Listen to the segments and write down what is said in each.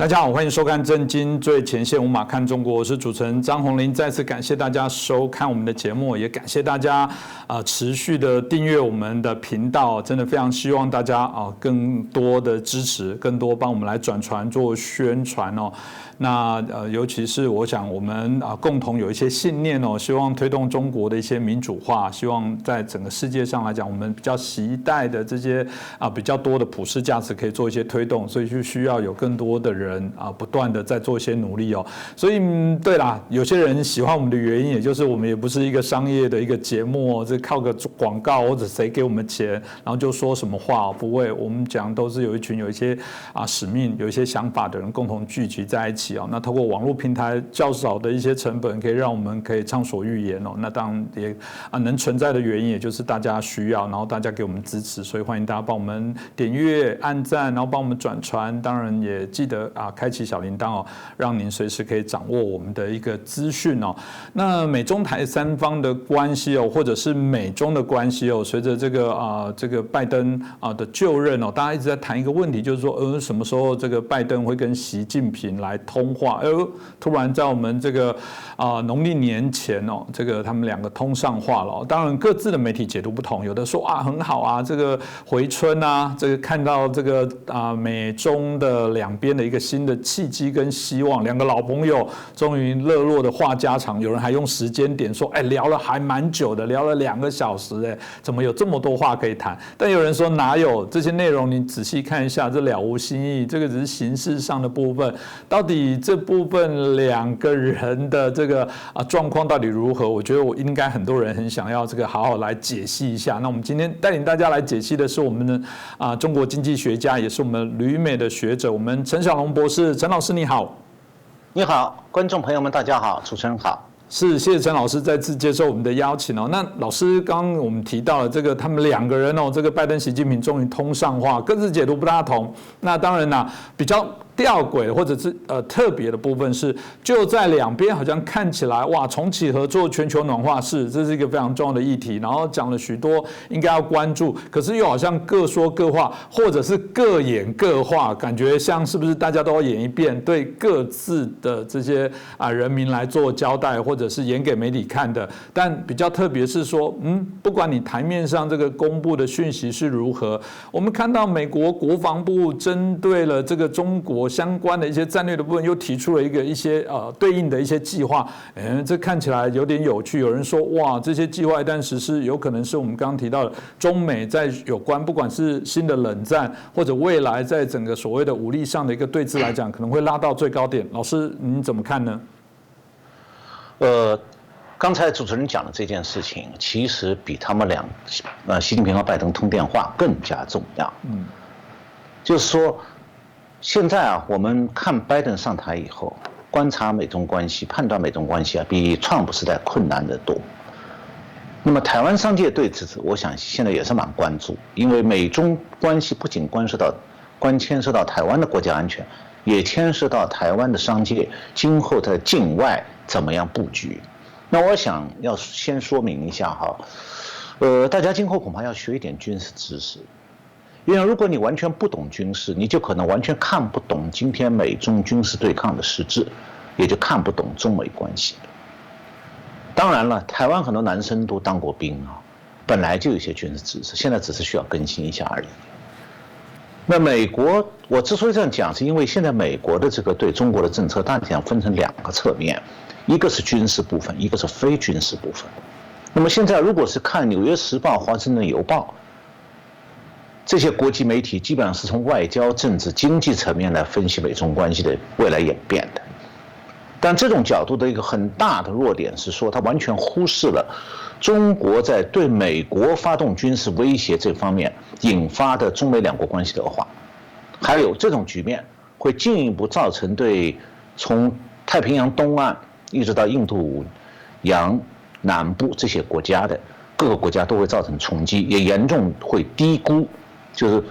大家好，欢迎收看《震惊最前线》，无马看中国，我是主持人张宏林。再次感谢大家收看我们的节目，也感谢大家持续的订阅我们的频道，真的非常希望大家更多的支持，更多帮我们来转传做宣传哦。那尤其是我想我们共同有一些信念哦，希望推动中国的一些民主化，希望在整个世界上来讲，我们比较期待的这些比较多的普世价值可以做一些推动，所以就需要有更多的人不断的在做一些努力哦。所以对啦，有些人喜欢我们的原因，也就是我们也不是一个商业的一个节目哦，这靠个广告或者谁给我们钱，然后就说什么话哦，不会，我们讲都是有一些使命、有一些想法的人共同聚集在一起。那透过网络平台较少的一些成本，可以让我们可以畅所欲言哦。那当然也能存在的原因，也就是大家需要，然后大家给我们支持，所以欢迎大家帮我们点阅、按赞，然后帮我们转传。当然也记得开启小铃铛哦，让您随时可以掌握我们的一个资讯哦。那美中台三方的关系哦，或者是美中的关系哦，随着这个拜登的就任哦，大家一直在谈一个问题，就是说什么时候这个拜登会跟习近平来通话？突然在我们这个农历年前哦，这个他们两个通上话了。当然各自的媒体解读不同，有的说很好啊，这个回春啊，这个看到这个美中的两边的一个新的契机跟希望，两个老朋友终于热络的话家常，有人还用时间点说，聊了还蛮久的，聊了2个小时，怎么有这么多话可以谈？但有人说哪有，这些内容你仔细看一下，这了无新意，这个只是形式上的部分，到底这部分2个人的这个状况到底如何？我觉得我应该很多人很想要这个好好来解析一下。那我们今天带领大家来解析的是我们的中国经济学家，也是我们旅美的学者，我们陈小龙博士。陈老师你好。你好，观众朋友们大家好，主持人好。是，谢谢陈老师再次接受我们的邀请哦。那老师刚刚我们提到了这个他们2个人哦，这个拜登、习近平终于通上话，各自解读不大同。那当然啦，比较吊诡或者是特别的部分是，就在两边好像看起来重启合作、全球暖化这是一个非常重要的议题，然后讲了许多应该要关注，可是又好像各说各话，或者是各演各话，感觉像是不是大家都要演一遍，对各自的这些人民来做交代，或者是演给媒体看的。但比较特别是说，不管你台面上这个公布的讯息是如何，我们看到美国国防部针对了这个中国相关的一些战略的部分，又提出了一些对应的一些计划，这看起来有点有趣。有人说，这些计划一旦实施，有可能是我们刚刚提到的中美在有关不管是新的冷战，或者未来在整个所谓的武力上的一个对峙来讲，可能会拉到最高点。老师，您怎么看呢？刚才主持人讲的这件事情，其实比他们习近平和拜登通电话更加重要。就是说。现在我们看拜登上台以后，观察美中关系、判断美中关系比川普时代困难得多。那么台湾商界对此，我想现在也是蛮关注，因为美中关系不仅牵涉到台湾的国家安全，也牵涉到台湾的商界今后在境外怎么样布局。那我想要先说明一下大家今后恐怕要学一点军事知识。因为如果你完全不懂军事，你就可能完全看不懂今天美中军事对抗的实质，也就看不懂中美关系。当然了，台湾很多男生都当过兵本来就有一些军事知识，现在只是需要更新一下而已。那美国，我之所以这样讲，是因为现在美国的这个对中国的政策大体上分成2个侧面，一个是军事部分，一个是非军事部分。那么现在如果是看《纽约时报》、《华盛顿邮报》这些国际媒体，基本上是从外交、政治、经济层面来分析美中关系的未来演变的。但这种角度的一个很大的弱点是说，它完全忽视了中国在对美国发动军事威胁这方面引发的中美2国关系的恶化，还有这种局面会进一步造成对从太平洋东岸一直到印度洋南部这些国家的各个国家都会造成冲击，也严重会低估。就是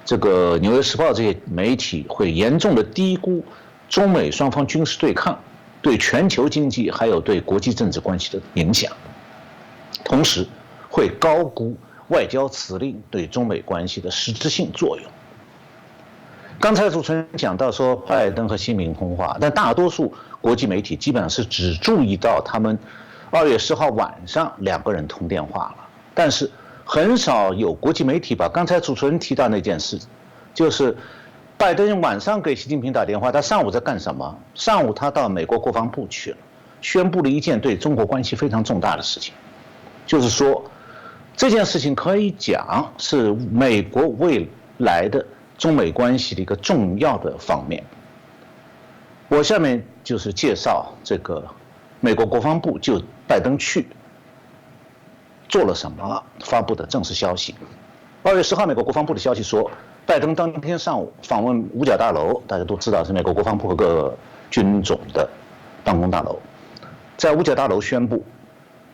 这个《纽约时报》这些媒体会严重的低估中美双方军事对抗对全球经济还有对国际政治关系的影响，同时会高估外交辞令对中美关系的实质性作用。刚才主持人讲到说拜登和习近平通话，但大多数国际媒体基本上是只注意到他们2月10号晚上2个人通电话了，但是很少有国际媒体把刚才主持人提到那件事，就是拜登晚上给习近平打电话，他上午在干什么？上午他到美国国防部去了，宣布了一件对中国关系非常重大的事情，就是说这件事情可以讲是美国未来的中美关系的一个重要的方面。我下面就是介绍这个美国国防部就拜登去做了什么发布的正式消息。2月10号，美国国防部的消息说，拜登当天上午访问五角大楼，大家都知道是美国国防部和各军种的办公大楼，在五角大楼宣布。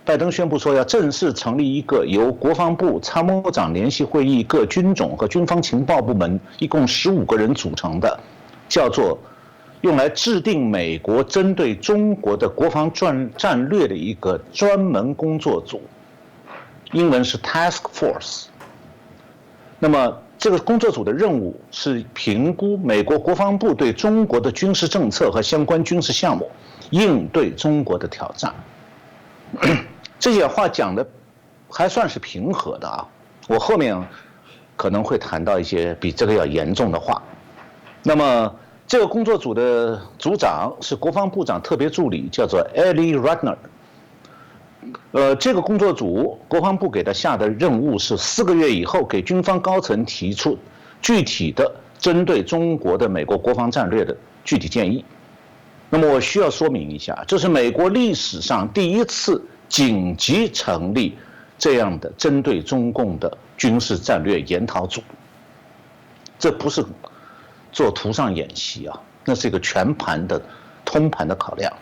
拜登宣布说，要正式成立一个由国防部参谋长联席会议、各军种和军方情报部门一共15个人组成的，叫做用来制定美国针对中国的国防战略的一个专门工作组，英文是 Task Force。那么这个工作组的任务是评估美国国防部对中国的军事政策和相关军事项目，应对中国的挑战。这些话讲的还算是平和的啊，我后面可能会谈到一些比这个要严重的话。那么这个工作组的组长是国防部长特别助理，叫做 Eli Ratner。这个工作组国防部给他下的任务是4个月以后给军方高层提出具体的针对中国的美国国防战略的具体建议。那么我需要说明一下，这是美国历史上第一次紧急成立这样的针对中共的军事战略研讨组，这不是做图上演习啊，那是一个全盘的通盘的考量。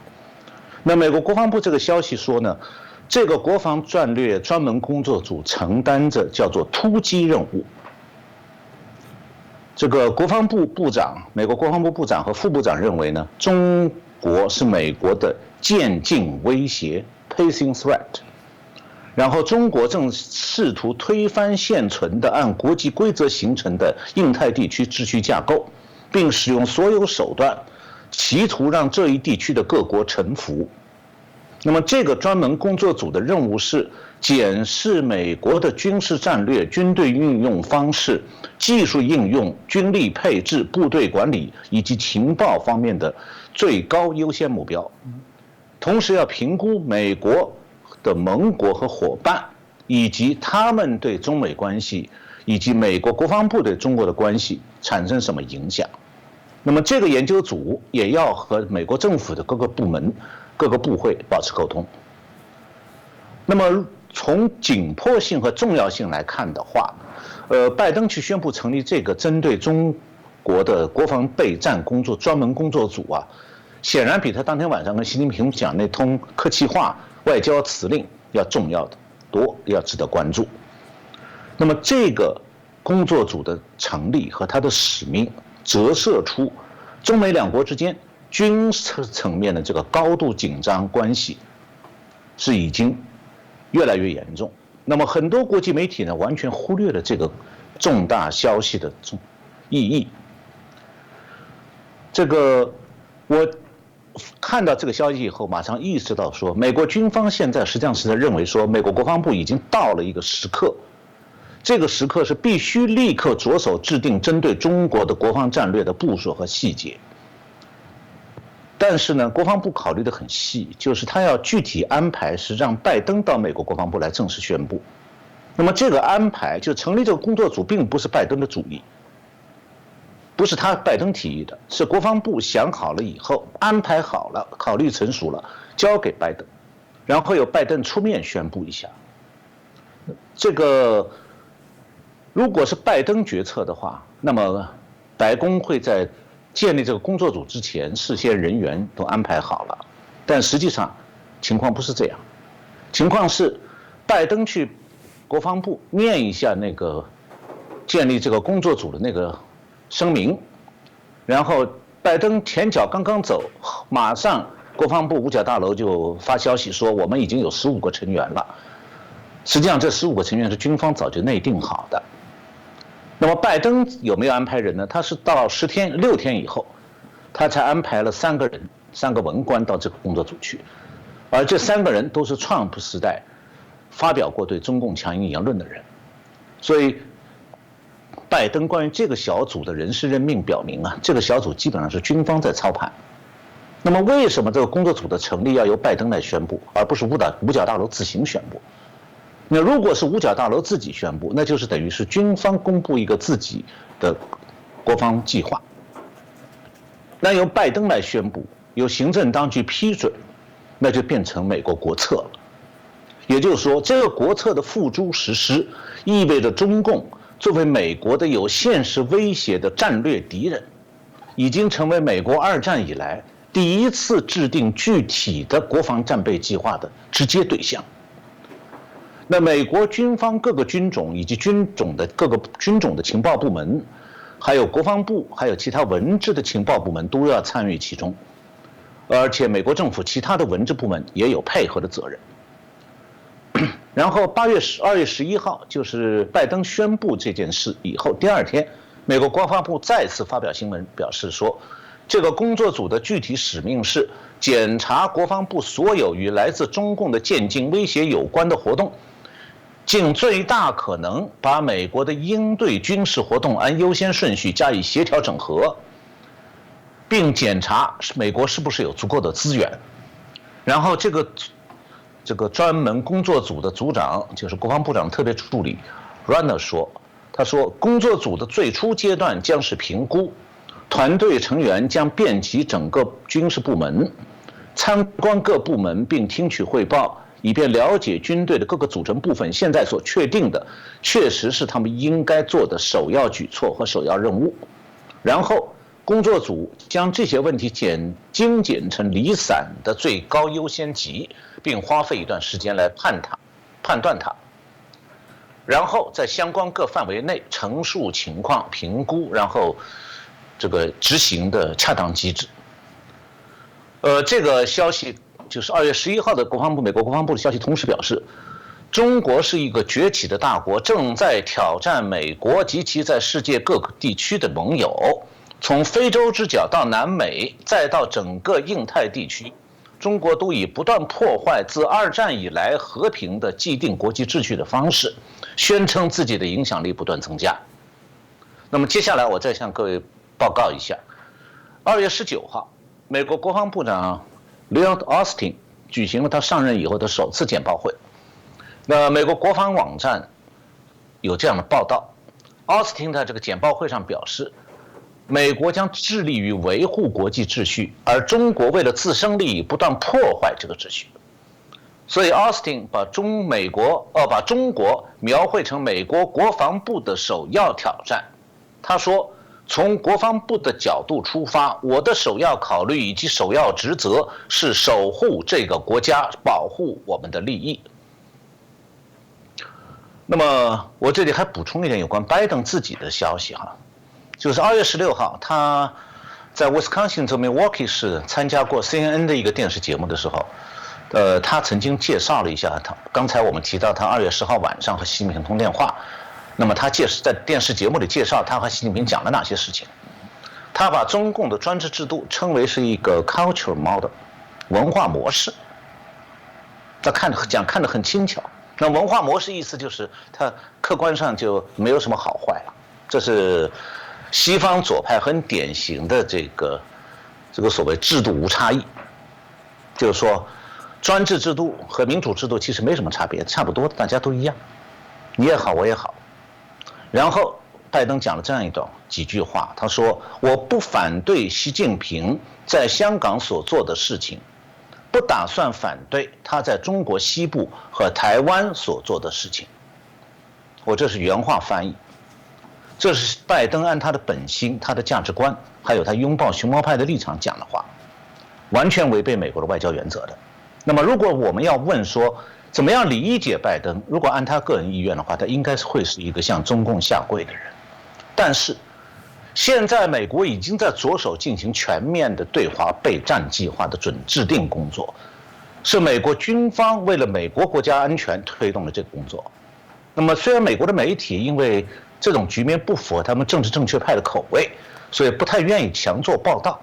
那美国国防部这个消息说呢，这个国防战略专门工作组承担着叫做突击任务。这个国防部部长，美国国防部部长和副部长认为呢，中国是美国的渐进威胁 （pacing threat）， 然后中国正试图推翻现存的按国际规则形成的印太地区秩序架构，并使用所有手段，企图让这一地区的各国臣服。那么这个专门工作组的任务是检视美国的军事战略、军队运用方式、技术应用、军力配置、部队管理以及情报方面的最高优先目标，同时要评估美国的盟国和伙伴以及他们对中美关系以及美国国防部对中国的关系产生什么影响。那么这个研究组也要和美国政府的各个部门、各个部会保持沟通。那么从紧迫性和重要性来看的话，拜登去宣布成立这个针对中国的国防备战工作专门工作组啊，显然比他当天晚上跟习近平讲那通客气话、外交辞令要重要的多，要值得关注。那么这个工作组的成立和它的使命，折射出中美两国之间军事层面的这个高度紧张关系是已经越来越严重。那么很多国际媒体呢，完全忽略了这个重大消息的意义。这个我看到这个消息以后，马上意识到说，美国军方现在实际上是在认为说，美国国防部已经到了一个时刻，这个时刻是必须立刻着手制定针对中国的国防战略的部署和细节。但是呢，国防部考虑得很细，就是他要具体安排是让拜登到美国国防部来正式宣布。那么这个安排就成立这个工作组，并不是拜登的主意，不是他拜登提议的，是国防部想好了以后安排好了，考虑成熟了，交给拜登，然后由拜登出面宣布一下。这个如果是拜登决策的话，那么白宫会在建立这个工作组之前，事先人员都安排好了，但实际上情况不是这样，情况是拜登去国防部念一下那个建立这个工作组的那个声明，然后拜登前脚刚刚走，马上国防部五角大楼就发消息说我们已经有15个成员了。实际上这15个成员是军方早就内定好的。那么拜登有没有安排人呢？他是到6天以后，他才安排了3个文官到这个工作组去，而这3个人都是川普时代发表过对中共强硬言论的人，所以拜登关于这个小组的人事任命表明啊，这个小组基本上是军方在操盘。那么为什么这个工作组的成立要由拜登来宣布，而不是五角大楼自行宣布？那如果是五角大楼自己宣布，那就是等于是军方公布一个自己的国防计划，那由拜登来宣布，由行政当局批准，那就变成美国国策了。也就是说，这个国策的付诸实施，意味着中共作为美国的有现实威胁的战略敌人，已经成为美国2战以来第一次制定具体的国防战备计划的直接对象。那美国军方各个军种以及各个军种的情报部门，还有国防部，还有其他文职的情报部门都要参与其中，而且美国政府其他的文职部门也有配合的责任。然后2月11号，就是拜登宣布这件事以后，第2天，美国国防部再次发表新闻表示说，这个工作组的具体使命是检查国防部所有与来自中共的渐进威胁有关的活动，尽最大可能把美国的应对军事活动按优先顺序加以协调整合，并检查美国是不是有足够的资源。然后这个专门工作组的组长，就是国防部长特别助理 Runner 说，他说工作组的最初阶段将是评估，团队成员将遍及整个军事部门，参观各部门并听取汇报，以便了解军队的各个组成部分现在所确定的确实是他们应该做的首要举措和首要任务。然后工作组将这些问题精简成离散的最高优先级，并花费一段时间来判断它，然后在相关各范围内陈述情况、评估，然后这个执行的恰当机制。这个消息就是2月11号的美国国防部的消息，同时表示，中国是一个崛起的大国，正在挑战美国及其在世界各个地区的盟友，从非洲之角到南美，再到整个印太地区，中国都以不断破坏自2战以来和平的既定国际秩序的方式，宣称自己的影响力不断增加。那么接下来我再向各位报告一下，2月19号，美国国防部长 Lloyd Austin 举行了他上任以后的首次简报会。那美国国防网站有这样的报道，奥斯汀在这个简报会上表示，美国将致力于维护国际秩序，而中国为了自身利益不断破坏这个秩序。所以奥斯汀把中国描绘成美国国防部的首要挑战。他说，从国防部的角度出发，我的首要考虑以及首要职责是守护这个国家，保护我们的利益。那么我这里还补充一点有关拜登自己的消息哈，就是2月16号，他在威斯康星州 Milwaukee 市参加过 CNN 的一个电视节目的时候，他曾经介绍了一下刚才我们提到他2月10号晚上和习近平通电话，那么他在电视节目里介绍他和习近平讲了哪些事情。他把中共的专制制度称为是一个 culture model 文化模式，他看得很轻巧。那文化模式意思就是它客观上就没有什么好坏了，这是西方左派很典型的这个所谓制度无差异，就是说专制制度和民主制度其实没什么差别，差不多大家都一样，你也好我也好。然后拜登讲了这样几句话，他说，我不反对习近平在香港所做的事情，不打算反对他在中国西部和台湾所做的事情。我这是原话翻译，这是拜登按他的本心、他的价值观，还有他拥抱熊猫派的立场讲的话，完全违背美国的外交原则的。那么如果我们要问说怎么样理解拜登，如果按他个人意愿的话，他应该会是一个向中共下跪的人。但是现在美国已经在着手进行全面的对华备战计划的制定工作，是美国军方为了美国国家安全推动的这个工作。那么虽然美国的媒体因为这种局面不符合他们政治正确派的口味，所以不太愿意强做报道。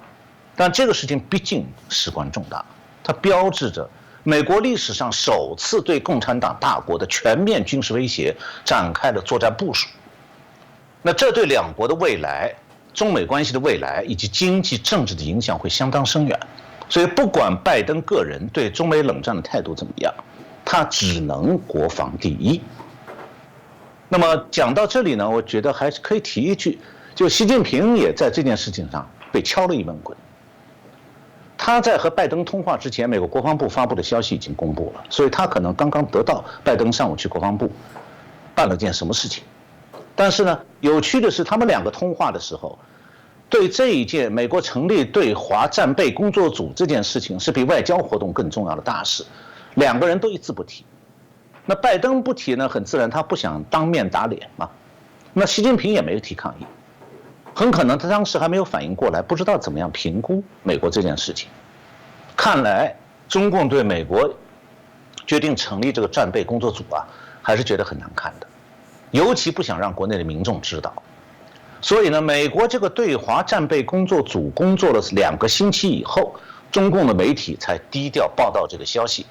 但这个事情毕竟事关重大，它标志着美国历史上首次对共产党大国的全面军事威胁展开了作战部署。那这对两国的未来、中美关系的未来以及经济政治的影响会相当深远。所以不管拜登个人对中美冷战的态度怎么样，他只能国防第一。那么讲到这里呢，我觉得还是可以提一句，就习近平也在这件事情上被敲了一闷棍。他在和拜登通话之前，美国国防部发布的消息已经公布了，所以他可能刚刚得到拜登上午去国防部办了件什么事情。但是呢，有趣的是，他们两个通话的时候，对这一件美国成立对华战备工作组这件事情是比外交活动更重要的大事，两个人都一字不提。那拜登不提呢，很自然他不想当面打脸嘛。那习近平也没有提抗议。很可能他当时还没有反应过来，不知道怎么样评估美国这件事情。看来中共对美国决定成立这个战备工作组啊，还是觉得很难看的，尤其不想让国内的民众知道。所以呢，美国这个对华战备工作组工作了2个星期以后，中共的媒体才低调报道这个消息。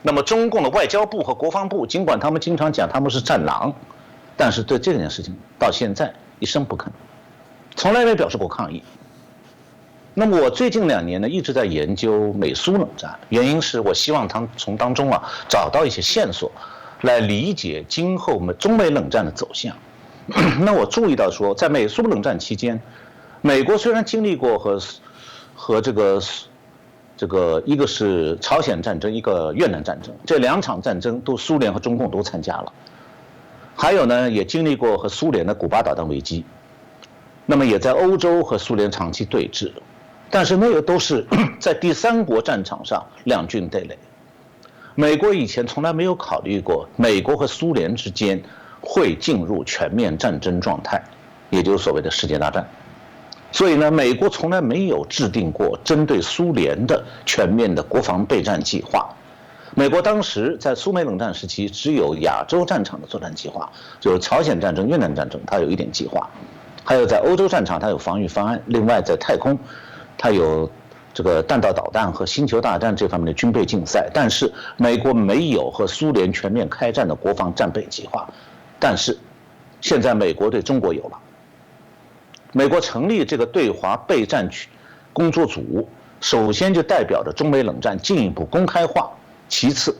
那么中共的外交部和国防部，尽管他们经常讲他们是战狼，但是对这件事情到现在一声不吭，从来没表示过抗议。那么我最近2年呢，一直在研究美苏冷战，原因是我希望从当中找到一些线索，来理解今后中美冷战的走向。那我注意到说，在美苏冷战期间，美国虽然经历过和这个一个是朝鲜战争，一个越南战争，这2场战争都苏联和中共都参加了，还有呢也经历过和苏联的古巴导弹危机。那么也在欧洲和苏联长期对峙，但是那个都是在第3国战场上两军对垒。美国以前从来没有考虑过美国和苏联之间会进入全面战争状态，也就是所谓的世界大战。所以呢，美国从来没有制定过针对苏联的全面的国防备战计划。美国当时在苏美冷战时期只有亚洲战场的作战计划，就是朝鲜战争、越南战争，它有一点计划。还有在欧洲战场，它有防御方案；另外在太空，它有这个弹道导弹和星球大战这方面的军备竞赛。但是美国没有和苏联全面开战的国防战备计划。但是现在美国对中国有了，美国成立这个对华备战工作组，首先就代表着中美冷战进一步公开化。其次，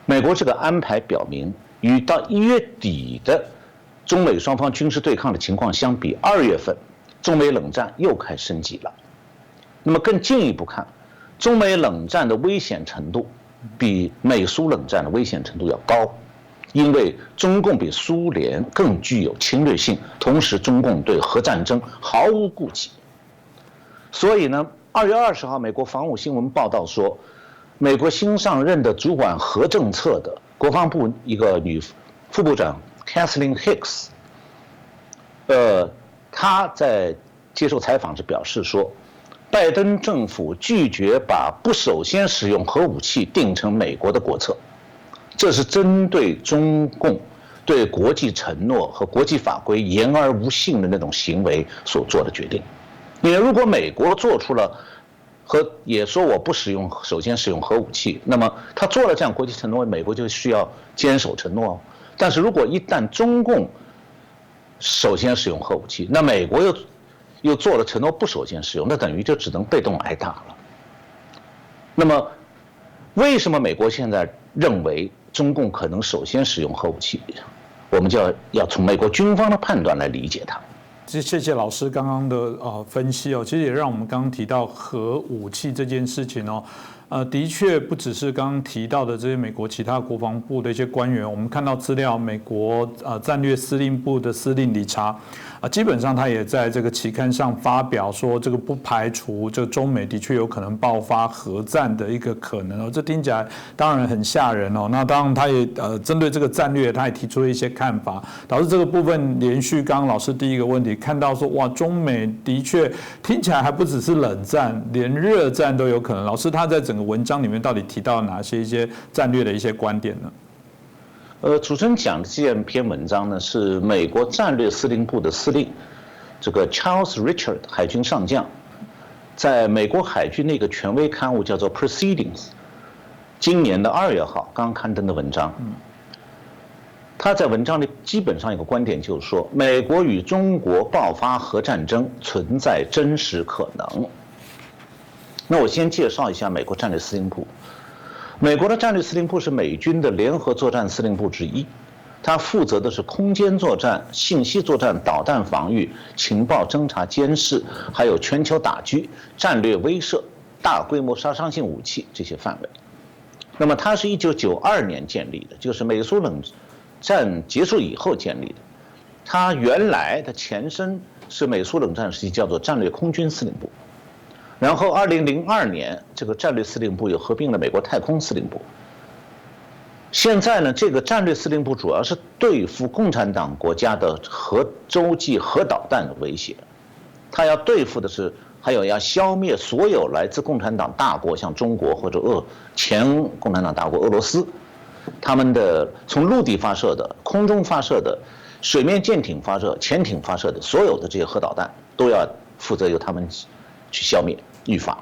美国这个安排表明，与到1月底的中美双方军事对抗的情况相比，2月份中美冷战又开始升级了。那么更进一步看，中美冷战的危险程度比美苏冷战的危险程度要高，因为中共比苏联更具有侵略性，同时中共对核战争毫无顾忌。所以呢，2月20号，美国防务新闻报道说，美国新上任的主管核政策的国防部一个女副部长 Kathleen Hicks， 她在接受采访时表示说，拜登政府拒绝把不首先使用核武器定成美国的国策，这是针对中共对国际承诺和国际法规言而无信的那种行为所做的决定。因为如果美国做出了也说我不首先使用核武器，那么他做了这样国际承诺，美国就需要坚守承诺。但是如果一旦中共首先使用核武器，那美国又做了承诺不首先使用，那等于就只能被动挨打了。那么为什么美国现在认为中共可能首先使用核武器？我们就要从美国军方的判断来理解它。谢谢老师刚刚的分析哦，其实也让我们刚刚提到核武器这件事情哦。的确不只是刚刚提到的这些美国其他国防部的一些官员，我们看到资料，美国战略司令部的司令理查基本上他也在这个期刊上发表说，这个不排除这个中美的确有可能爆发核战的一个可能哦。这听起来当然很吓人哦。那当然他也针对这个战略，他也提出了一些看法，导致这个部分连续刚刚老师第一个问题看到说，哇，中美的确听起来还不只是冷战，连热战都有可能。老师他在整个文章里面到底提到哪些一些战略的一些观点呢？主持人讲的这篇文章呢，是美国战略司令部的司令，这个 Charles Richard 海军上将，在美国海军那个权威刊物叫做 Proceedings， 今年的2月号刚刊登的文章。他在文章里基本上有个观点，就是说，美国与中国爆发核战争存在真实可能。那我先介绍一下美国战略司令部。美国的战略司令部是美军的联合作战司令部之一，它负责的是空间作战、信息作战、导弹防御、情报侦察监视，还有全球打击、战略威慑、大规模杀伤性武器这些范围。那么它是1992年建立的，就是美苏冷战结束以后建立的。它原来的前身是美苏冷战时期叫做战略空军司令部。然后2002年，这个战略司令部又合并了美国太空司令部。现在呢，这个战略司令部主要是对付共产党国家的洲际核导弹的威胁，它要对付的是，还有要消灭所有来自共产党大国，像中国或者前共产党大国俄罗斯，他们的从陆地发射的、空中发射的、水面舰艇发射、潜艇发射的所有的这些核导弹，都要负责由他们去消灭。预防。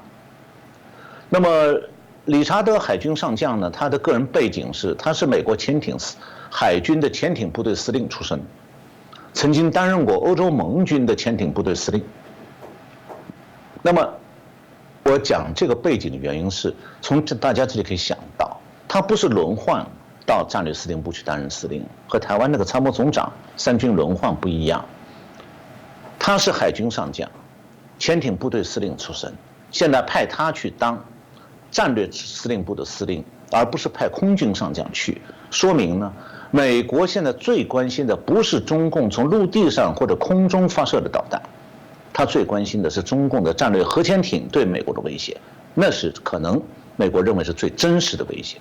那么，理查德海军上将呢？他的个人背景是，他是美国海军的潜艇部队司令出身，曾经担任过欧洲盟军的潜艇部队司令。那么，我讲这个背景的原因是，从大家这里可以想到，他不是轮换到战略司令部去担任司令，和台湾那个参谋总长3军轮换不一样。他是海军上将，潜艇部队司令出身。现在派他去当战略司令部的司令，而不是派空军上将去，说明呢，美国现在最关心的不是中共从陆地上或者空中发射的导弹，他最关心的是中共的战略核潜艇对美国的威胁，那是可能美国认为是最真实的威胁。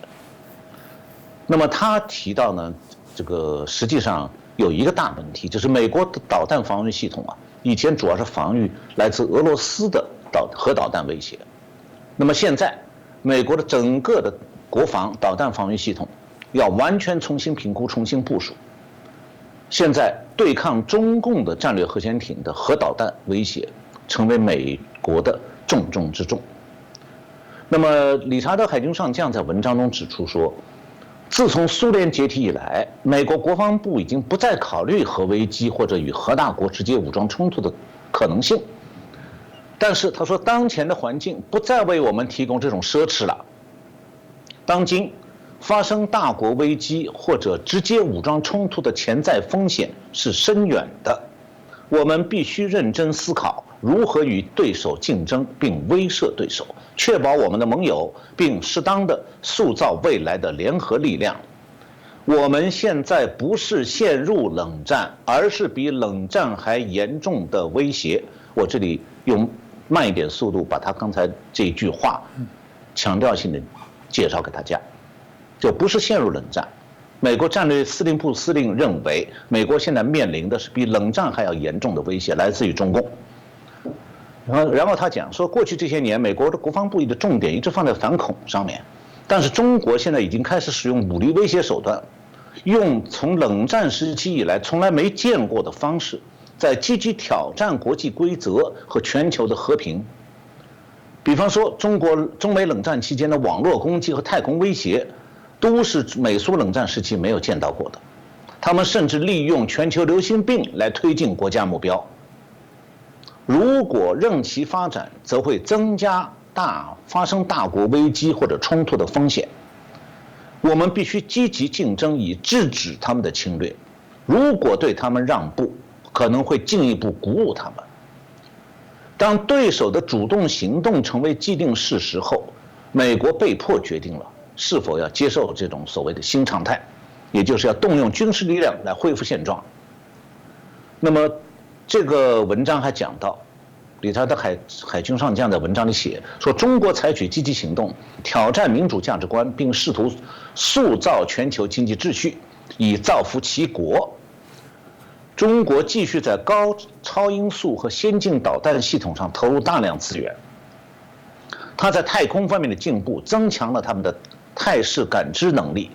那么他提到呢，这个实际上有一个大问题，就是美国的导弹防御系统啊，以前主要是防御来自俄罗斯的核导弹威胁，那么现在美国的整个的国防导弹防御系统要完全重新评估、重新部署。现在对抗中共的战略核潜艇的核导弹威胁，成为美国的重中之重。那么理查德海军上将在文章中指出说，自从苏联解体以来，美国国防部已经不再考虑核危机或者与核大国直接武装冲突的可能性。但是他说，当前的环境不再为我们提供这种奢侈了。当今发生大国危机或者直接武装冲突的潜在风险是深远的，我们必须认真思考如何与对手竞争并威慑对手，确保我们的盟友，并适当的塑造未来的联合力量。我们现在不是陷入冷战，而是比冷战还严重的威胁。我这里用慢一点速度把他刚才这一句话强调性的介绍给大家，就不是陷入冷战。美国战略司令部司令认为，美国现在面临的是比冷战还要严重的威胁，来自于中共。然后他讲说，过去这些年，美国的国防部的重点一直放在反恐上面，但是中国现在已经开始使用武力威胁手段，用从冷战时期以来从来没见过的方式，在积极挑战国际规则和全球的和平。比方说，中美冷战期间的网络攻击和太空威胁，都是美苏冷战时期没有见到过的。他们甚至利用全球流行病来推进国家目标。如果任其发展，则会增加发生大国危机或者冲突的风险。我们必须积极竞争，以制止他们的侵略。如果对他们让步，可能会进一步鼓舞他们。当对手的主动行动成为既定事实后，美国被迫决定了是否要接受这种所谓的新常态，也就是要动用军事力量来恢复现状。那么这个文章还讲到，理查德海军上将在文章里写说，中国采取积极行动，挑战民主价值观，并试图塑造全球经济秩序，以造福其国。中国继续在高超音速和先进导弹系统上投入大量资源。它在太空方面的进步，增强了他们的态势感知能力。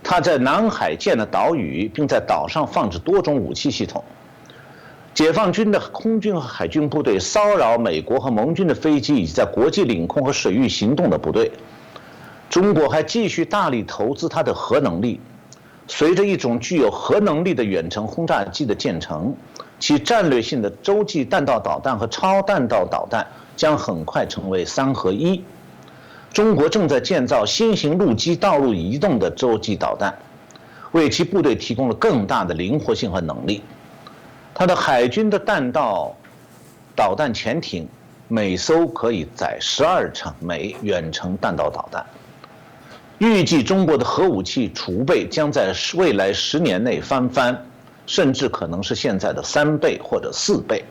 他在南海建了岛屿，并在岛上放置多种武器系统。解放军的空军和海军部队骚扰美国和盟军的飞机以及在国际领空和水域行动的部队。中国还继续大力投资它的核能力。随着一种具有核能力的远程轰炸机的建成，其战略性的洲际弹道导弹和超弹道导弹将很快成为3合1。中国正在建造新型陆基道路移动的洲际导弹，为其部队提供了更大的灵活性和能力。它的海军的弹道导弹潜艇每艘可以载12枚远程弹道导弹。预计中国的核武器储备将在未来10年内翻番，甚至可能是现在的3倍或者4倍。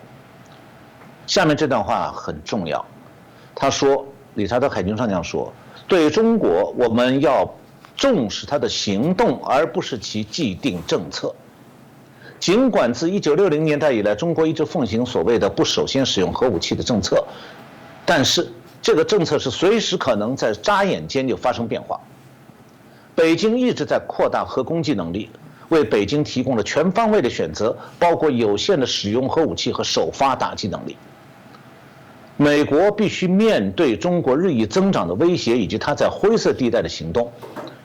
下面这段话很重要，他说，理查德海军上将说，对中国我们要重视它的行动，而不是其既定政策。尽管自1960年代以来，中国一直奉行所谓的不首先使用核武器的政策，但是这个政策是随时可能在眨眼间就发生变化。北京一直在扩大核攻击能力，为北京提供了全方位的选择，包括有限的使用核武器和首发打击能力。美国必须面对中国日益增长的威胁以及它在灰色地带的行动，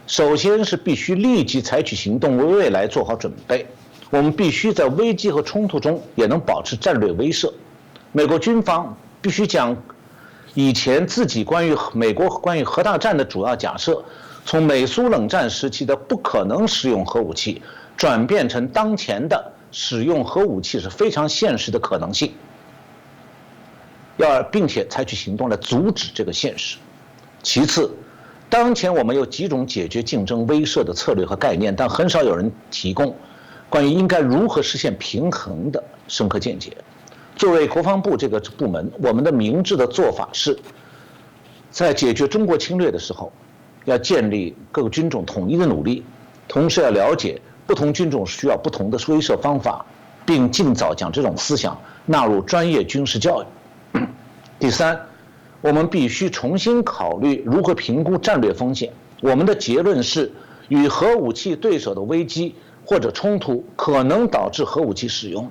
首先是必须立即采取行动，为未来做好准备。我们必须在危机和冲突中也能保持战略威慑。美国军方必须将以前自己美国关于核大战的主要假设，从美苏冷战时期的不可能使用核武器，转变成当前的使用核武器是非常现实的可能性，并且采取行动来阻止这个现实。其次，当前我们有几种解决竞争威慑的策略和概念，但很少有人提供关于应该如何实现平衡的深刻见解。作为国防部这个部门，我们的明智的做法是，在解决中国侵略的时候，要建立各个军种统一的努力，同时要了解不同军种需要不同的威慑方法，并尽早将这种思想纳入专业军事教育。第三，我们必须重新考虑如何评估战略风险。我们的结论是，与核武器对手的危机或者冲突可能导致核武器使用。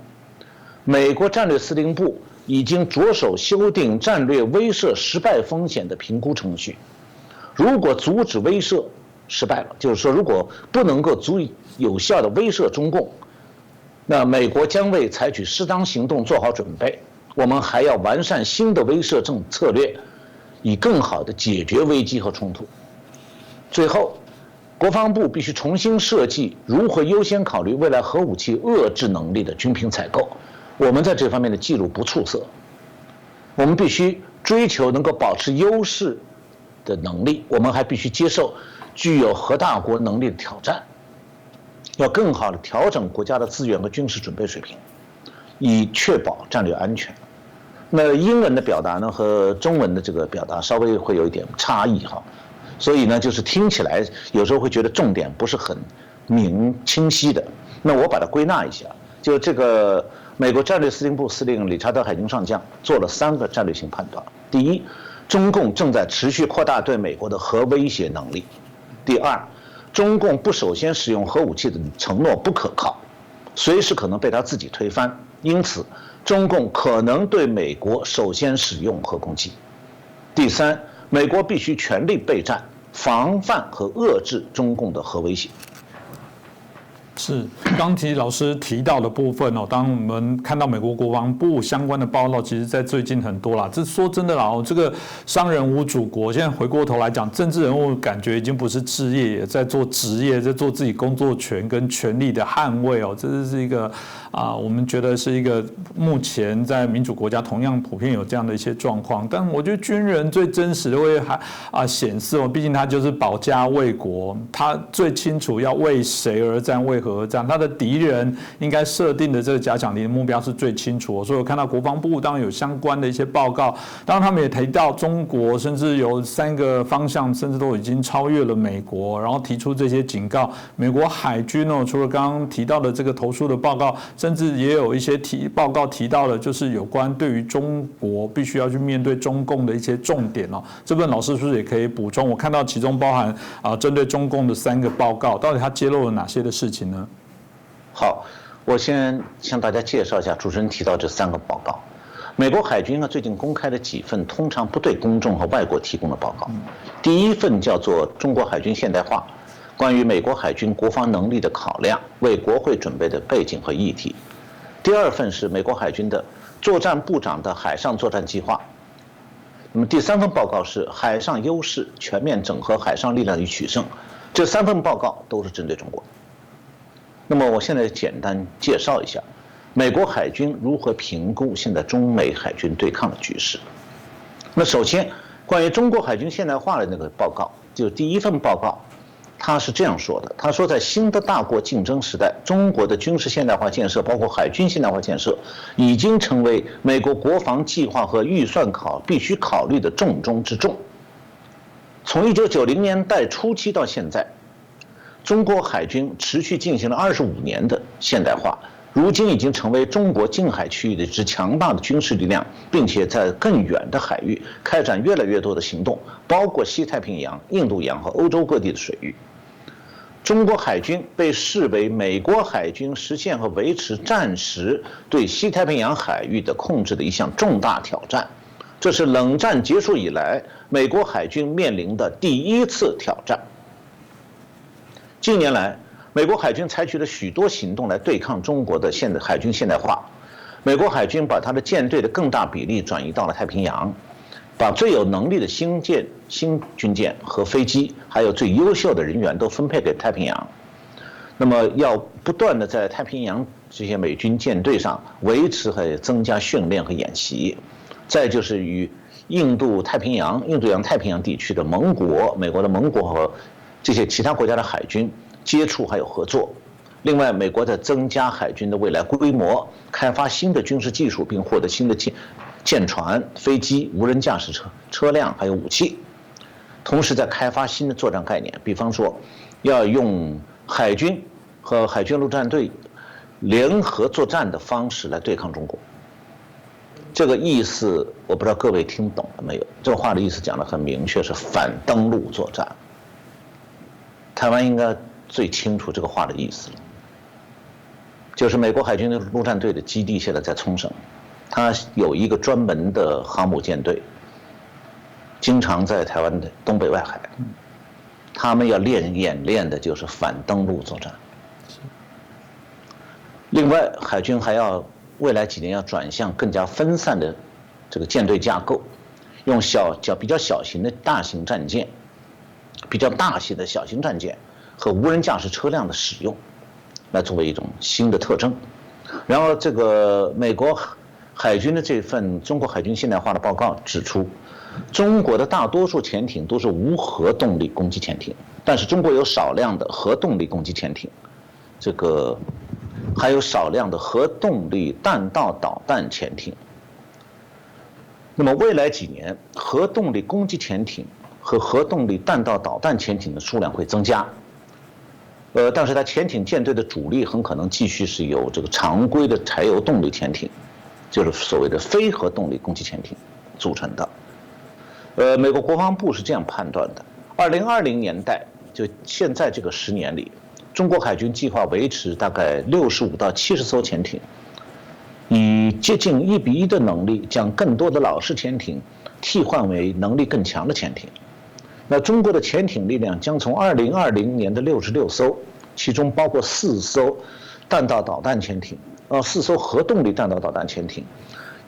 美国战略司令部已经着手修订战略威慑失败风险的评估程序。如果阻止威慑失败了，就是说如果不能够足以有效地威慑中共，那美国将为采取适当行动做好准备。我们还要完善新的威慑策略，以更好地解决危机和冲突。最后，国防部必须重新设计如何优先考虑未来核武器遏制能力的军品采购。我们在这方面的记录不出色。我们必须追求能够保持优势的能力，我们还必须接受具有核大国能力的挑战，要更好地调整国家的资源和军事准备水平，以确保战略安全。那英文的表达呢和中文的这个表达稍微会有一点差异哈，所以呢就是听起来有时候会觉得重点不是很清晰的。那我把它归纳一下，就这个美国战略司令部司令理查德海军上将做了3个战略性判断。第一，中共正在持续扩大对美国的核威胁能力。第二，中共不首先使用核武器的承诺不可靠，随时可能被他自己推翻，因此中共可能对美国首先使用核攻击。第三，美国必须全力备战，防范和遏制中共的核威胁。是，刚才老师提到的部分哦，当我们看到美国国防部相关的报道，其实在最近很多啦。这说真的啦，这个商人无祖国，现在回过头来讲，政治人物感觉已经不是置业，也在做职业，在做自己工作权跟权利的捍卫哦。这是一个我们觉得是一个目前在民主国家同样普遍有这样的一些状况。但我觉得军人最真实的会显示哦，毕竟他就是保家卫国，他最清楚要为谁而战，为何核战，它的敌人应该设定的这个假想敌的目标是最清楚。所以我看到国防部当然有相关的一些报告，当然他们也提到中国甚至有3个方向，甚至都已经超越了美国，然后提出这些警告。美国海军除了刚刚提到的这个投诉的报告，甚至也有一些报告提到了，就是有关对于中国必须要去面对中共的一些重点这部分老师是不是也可以补充？我看到其中包含针对中共的3个报告，到底它揭露了哪些的事情呢？好，我先向大家介绍一下主持人提到这3个报告。美国海军最近公开的几份通常不对公众和外国提供的报告。第一份叫做《中国海军现代化》，关于美国海军国防能力的考量，为国会准备的背景和议题。第二份是美国海军的作战部长的海上作战计划。那么第3份报告是海上优势全面整合海上力量与取胜。这3份报告都是针对中国。那么我现在简单介绍一下美国海军如何评估现在中美海军对抗的局势。那首先，关于中国海军现代化的那个报告，就是第1份报告，他是这样说的：他说，在新的大国竞争时代，中国的军事现代化建设，包括海军现代化建设，已经成为美国国防计划和预算必须考虑的重中之重。从1990年代初期到现在，中国海军持续进行了25年的现代化，如今已经成为中国近海区域的一支强大的军事力量，并且在更远的海域开展越来越多的行动，包括西太平洋、印度洋和欧洲各地的水域。中国海军被视为美国海军实现和维持战时对西太平洋海域的控制的一项重大挑战，这是冷战结束以来美国海军面临的第1次挑战。近年来，美国海军采取了许多行动来对抗中国的海军现代化。美国海军把它的舰队的更大比例转移到了太平洋，把最有能力的新军舰和飞机，还有最优秀的人员都分配给太平洋。那么要不断的在太平洋这些美军舰队上维持和增加训练和演习。再就是与印度洋太平洋地区的盟国、美国的盟国和这些其他国家的海军接触还有合作。另外，美国在增加海军的未来规模，开发新的军事技术，并获得新的舰船、飞机、无人驾驶车辆还有武器。同时在开发新的作战概念，比方说要用海军和海军陆战队联合作战的方式来对抗中国。这个意思我不知道各位听懂了没有？这个话的意思讲得很明确，是反登陆作战。台湾应该最清楚这个话的意思了，就是美国海军的陆战队的基地现在在冲绳，它有一个专门的航母舰队，经常在台湾的东北外海，他们要演练的就是反登陆作战。另外，海军还要未来几年要转向更加分散的这个舰队架构，用比较小型的大型战舰、比较大型的小型战舰和无人驾驶车辆的使用，来作为一种新的特征。然后，这个美国海军的这份中国海军现代化的报告指出，中国的大多数潜艇都是无核动力攻击潜艇，但是中国有少量的核动力攻击潜艇，还有少量的核动力弹道导弹潜艇。那么未来几年，核动力攻击潜艇和核动力弹道导弹潜艇的数量会增加。但是它潜艇舰队的主力很可能继续是由这个常规的柴油动力潜艇，就是所谓的非核动力攻击潜艇组成的。美国国防部是这样判断的：2020年代，就现在这个10年里，中国海军计划维持大概65到70艘潜艇，以接近1比1的能力，将更多的老式潜艇替换为能力更强的潜艇。那中国的潜艇力量将从2020年的66艘，其中包括4艘弹道导弹潜艇，4艘核动力弹道导弹潜艇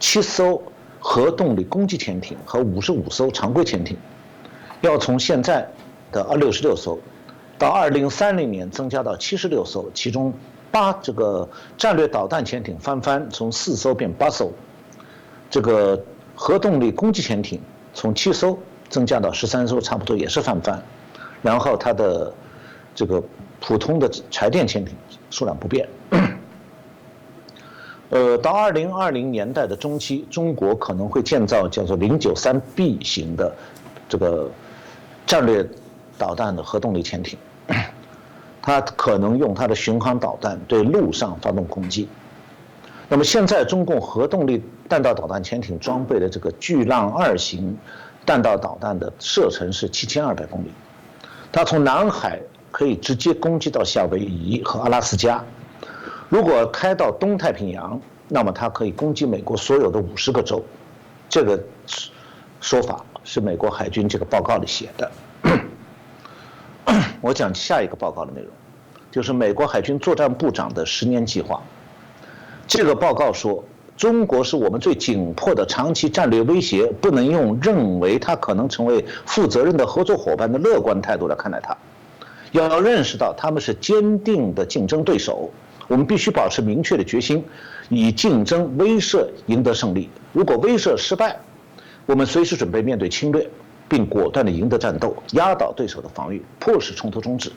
，7艘核动力攻击潜艇和55艘常规潜艇，要从现在的66艘到2030年增加到76艘，其中这个战略导弹潜艇翻番，从4艘变8艘，这个核动力攻击潜艇从7艘增加到13艘，差不多也是翻番。然后它的这个普通的柴电潜艇数量不变。到2020年代的中期，中国可能会建造叫做093B 型的这个战略导弹的核动力潜艇，它可能用它的巡航导弹对陆上发动攻击。那么现在中共核动力弹道导弹潜艇装备的这个巨浪2型弹道导弹的射程是7200公里，它从南海可以直接攻击到夏威夷和阿拉斯加。如果开到东太平洋，那么它可以攻击美国所有的50个州。这个说法是美国海军这个报告里写的。我讲下一个报告的内容，就是美国海军作战部长的10年计划。这个报告说，中国是我们最紧迫的长期战略威胁，不能用认为它可能成为负责任的合作伙伴的乐观态度来看待它。要认识到他们是坚定的竞争对手，我们必须保持明确的决心，以竞争威慑赢得胜利。如果威慑失败，我们随时准备面对侵略，并果断地赢得战斗，压倒对手的防御，迫使冲突终止。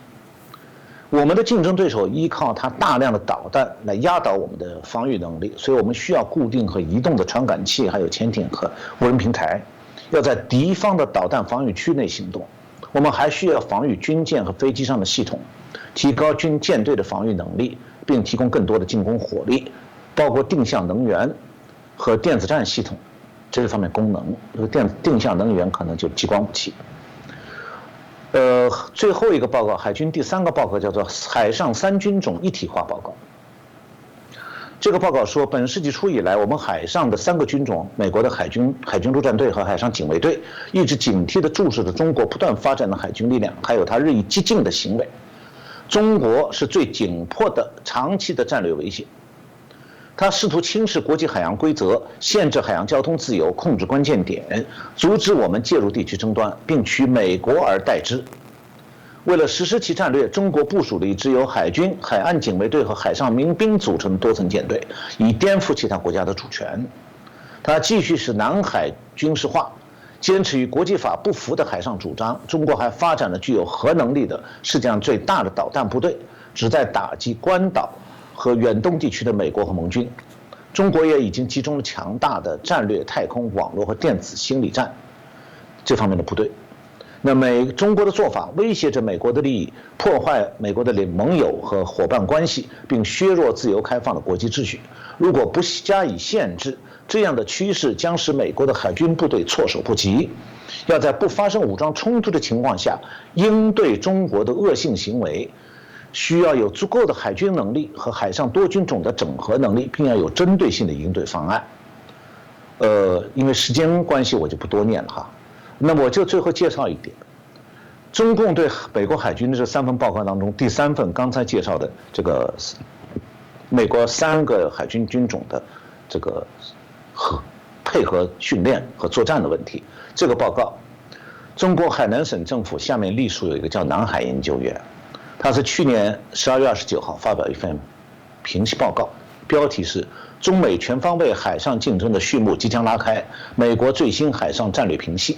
我们的竞争对手依靠它大量的导弹来压倒我们的防御能力，所以我们需要固定和移动的传感器，还有潜艇和无人平台，要在敌方的导弹防御区内行动。我们还需要防御军舰和飞机上的系统，提高军舰队的防御能力，并提供更多的进攻火力，包括定向能源和电子战系统这方面功能。这个定向能源可能就是激光武器。最后一个报告，海军第3个报告叫做《海上3军种一体化报告》。这个报告说，本世纪初以来，我们海上的3个军种，美国的海军陆战队和海上警卫队，一直警惕地注视着中国不断发展的海军力量，还有它日益激进的行为。中国是最紧迫的长期的战略威胁，它试图轻视国际海洋规则，限制海洋交通自由，控制关键点，阻止我们介入地区争端，并取美国而代之。为了实施其战略，中国部署了一支由海军、海岸警卫队和海上民兵组成的多层舰队，以颠覆其他国家的主权。它继续使南海军事化，坚持与国际法不符的海上主张。中国还发展了具有核能力的世界上最大的导弹部队，旨在打击关岛和远东地区的美国和盟军。中国也已经集中了强大的战略太空网络和电子心理战这方面的部队。那中国的做法威胁着美国的利益，破坏美国的盟友和伙伴关系，并削弱自由开放的国际秩序。如果不加以限制，这样的趋势将使美国的海军部队措手不及。要在不发生武装冲突的情况下应对中国的恶性行为，需要有足够的海军能力和海上多军种的整合能力，并要有针对性的应对方案。因为时间关系，我就不多念了哈。那么我就最后介绍一点，中共对美国海军的这3份报告当中，第3份刚才介绍的这个美国3个海军军种的这个配合训练和作战的问题。这个报告，中国海南省政府下面隶属有一个叫南海研究院，它是去年12月29号发表一份评析报告，标题是中美全方位海上竞争的序幕即将拉开，美国最新海上战略评析。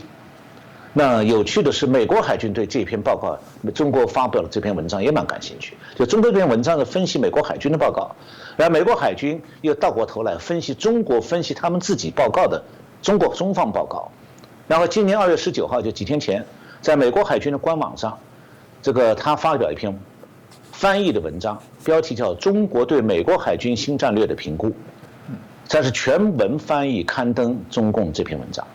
那有趣的是，美国海军对这篇报告，中国发表了这篇文章也蛮感兴趣。就中国这篇文章的分析美国海军的报告，然后美国海军又倒过头来分析中国，分析他们自己报告的中方报告。然后今年2月19号，就几天前，在美国海军的官网上，他发表一篇翻译的文章，标题叫《中国对美国海军新战略的评估》，这是全文翻译刊登中共这篇文章，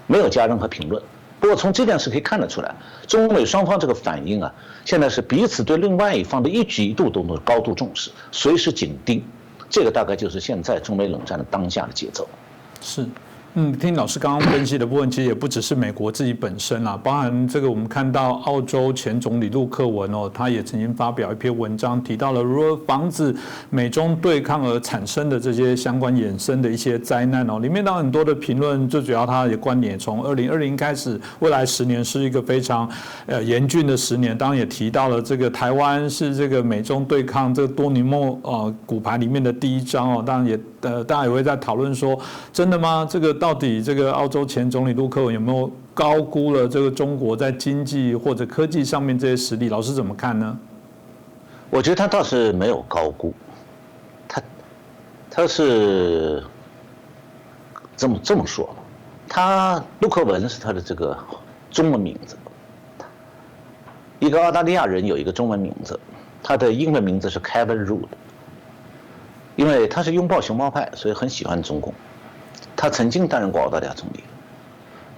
没有加任何评论。不过从这件事可以看得出来，中美双方这个反应啊，现在是彼此对另外一方的一举一动都高度重视，随时紧盯。这个大概就是现在中美冷战的当下的节奏。是。听老师刚刚分析的部分，其实也不只是美国自己本身啦，包含这个我们看到澳洲前总理陆克文他也曾经发表一篇文章，提到了如何防止美中对抗而产生的这些相关衍生的一些灾难里面当然很多的评论，最主要他的观点从2020开始，未来10年是一个非常严峻的10年，当然也提到了这个台湾是这个美中对抗这个多年骨牌里面的第一章当然也大家也会在讨论说，真的吗？这个到底这个澳洲前总理陆克文有没有高估了这个中国在经济或者科技上面这些实力？老师怎么看呢？我觉得他倒是没有高估，他是这么说，陆克文是他的这个中文名字，一个澳大利亚人有一个中文名字，他的英文名字是 Kevin Rudd， 因为他是拥抱熊猫派，所以很喜欢中共，他曾经担任过澳大利亚总理。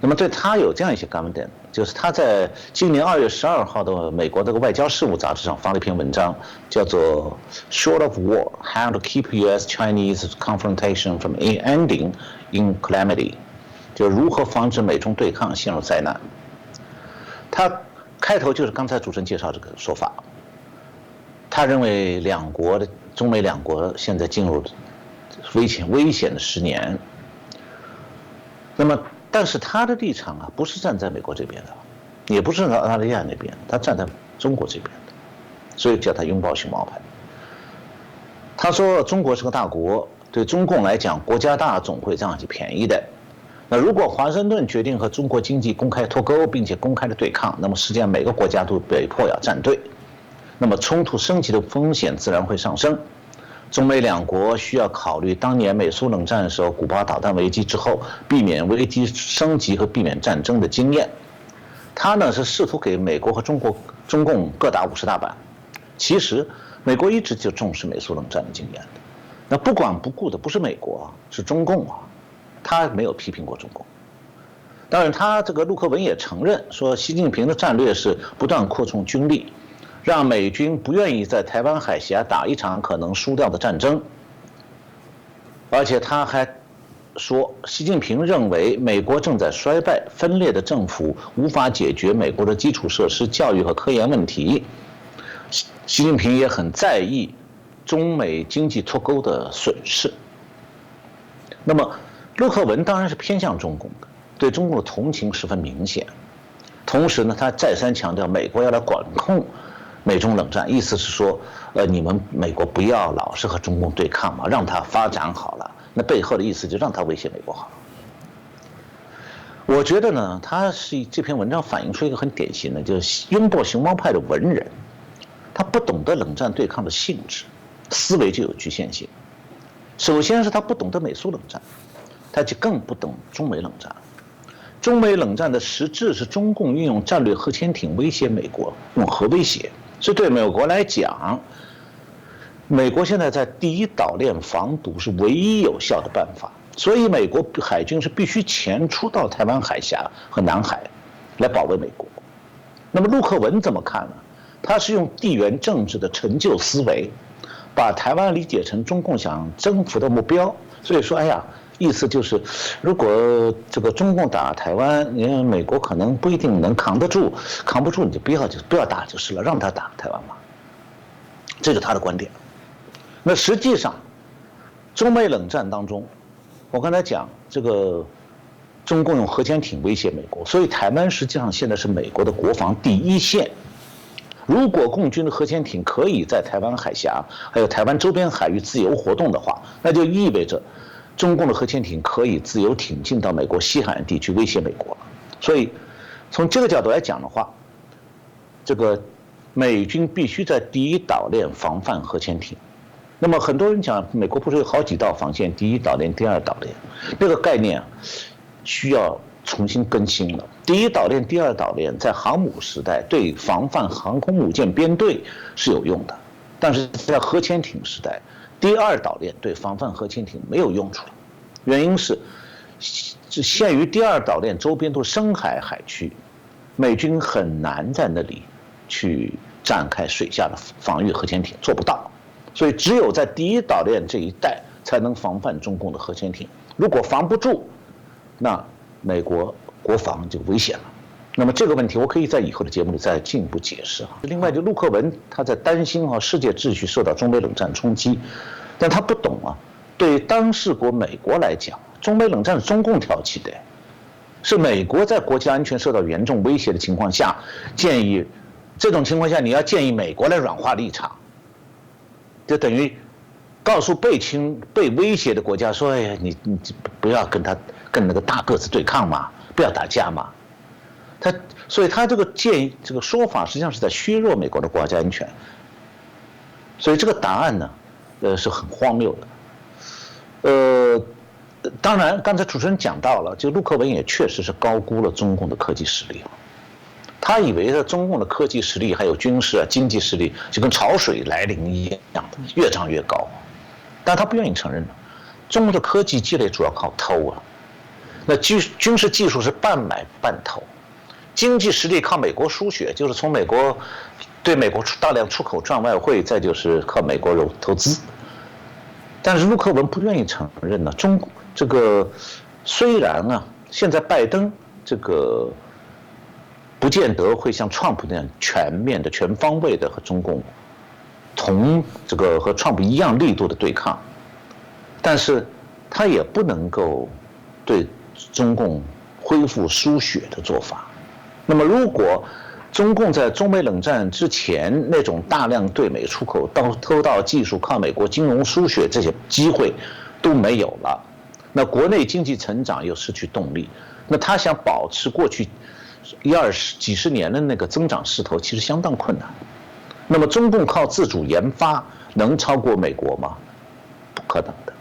那么对他有这样一些观点，就是他在今年2月12号的美国这个外交事务杂志上发了一篇文章，叫做 "Short of War: How to Keep U.S.-Chinese Confrontation from Ending in Calamity"， 就如何防止美中对抗陷入灾难。他开头就是刚才主持人介绍这个说法，他认为中美两国现在进入危险的10年。那么但是他的立场啊，不是站在美国这边的，也不是澳大利亚那边，他站在中国这边的，所以叫他拥抱熊猫派。他说中国是个大国，对中共来讲，国家大总会占起便宜的。那如果华盛顿决定和中国经济公开脱钩，并且公开的对抗，那么世界上每个国家都被迫要站队，那么冲突升级的风险自然会上升。中美两国需要考虑当年美苏冷战的时候古巴导弹危机之后避免危机升级和避免战争的经验。他呢是试图给美国和中共各打50大板。其实美国一直就重视美苏冷战的经验的，那不管不顾的不是美国，是中共啊，他没有批评过中共。当然他这个陆克文也承认说，习近平的战略是不断扩充军力，让美军不愿意在台湾海峡打一场可能输掉的战争。而且他还说，习近平认为美国正在衰败，分裂的政府无法解决美国的基础设施、教育和科研问题。习近平也很在意中美经济脱钩的损失。那么陆克文当然是偏向中共的，对中共的同情十分明显。同时呢，他再三强调美国要来管控美中冷战，意思是说，你们美国不要老是和中共对抗嘛，让它发展好了。那背后的意思就让它威胁美国好了。我觉得呢，这篇文章反映出一个很典型的，就是拥抱熊猫派的文人，他不懂得冷战对抗的性质，思维就有局限性。首先是他不懂得美苏冷战，他就更不懂中美冷战。中美冷战的实质是中共运用战略核潜艇威胁美国，用核威胁。所以对美国来讲，美国现在在第一岛链防堵是唯一有效的办法，所以美国海军是必须前出到台湾海峡和南海来保卫美国。那么陆克文怎么看呢？他是用地缘政治的陈旧思维，把台湾理解成中共想征服的目标。所以说，意思就是，如果这个中共打台湾，美国可能不一定能扛得住，扛不住你就不要打就是了，让他打台湾嘛。这是他的观点。那实际上，中美冷战当中，我刚才讲这个中共用核潜艇威胁美国，所以台湾实际上现在是美国的国防第一线。如果共军的核潜艇可以在台湾海峡还有台湾周边海域自由活动的话，那就意味着中共的核潜艇可以自由挺进到美国西海岸地区威胁美国。所以从这个角度来讲的话，这个美军必须在第一岛链防范核潜艇。那么很多人讲，美国不是有好几道防线，第一岛链、第二岛链，这个概念需要重新更新了。第一岛链、第二岛链在航母时代对防范航空母舰编队是有用的，但是在核潜艇时代，第二岛链对防范核潜艇没有用处了。原因是限于第二岛链周边都是深海海区，美军很难在那里去展开水下的防御核潜艇，做不到。所以只有在第一岛链这一带才能防范中共的核潜艇。如果防不住，那美国国防就危险了。那么这个问题我可以在以后的节目里再进一步解释。另外，就陆克文他在担心世界秩序受到中美冷战冲击，但他不懂对当事国美国来讲，中美冷战是中共挑起的，是美国在国家安全受到严重威胁的情况下，这种情况下你要建议美国来软化立场，就等于告诉被威胁的国家说，你不要跟那个大个子对抗嘛，不要打架嘛。所以他这个建议这个说法实际上是在削弱美国的国家安全。所以这个答案呢，是很荒谬的。当然，刚才主持人讲到了，就陆克文也确实是高估了中共的科技实力。他以为的中共的科技实力还有军事啊、经济实力就跟潮水来临一样的越涨越高，但他不愿意承认。中国的科技积累主要靠偷啊，那军事技术是半买半偷，经济实力靠美国输血，就是从美国对美国大量出口赚外汇，再就是靠美国投资。但是陆克文不愿意承认呢，中国这个虽然啊，现在拜登这个不见得会像川普那样全面的、全方位的和中共同这个和川普一样力度的对抗，但是他也不能够对中共恢复输血的做法。那么如果中共在中美冷战之前那种大量对美出口、偷盗技术、靠美国金融输血这些机会都没有了，那国内经济成长又失去动力，那他想保持过去几十年的那个增长势头，其实相当困难。那么中共靠自主研发能超过美国吗？不可能的。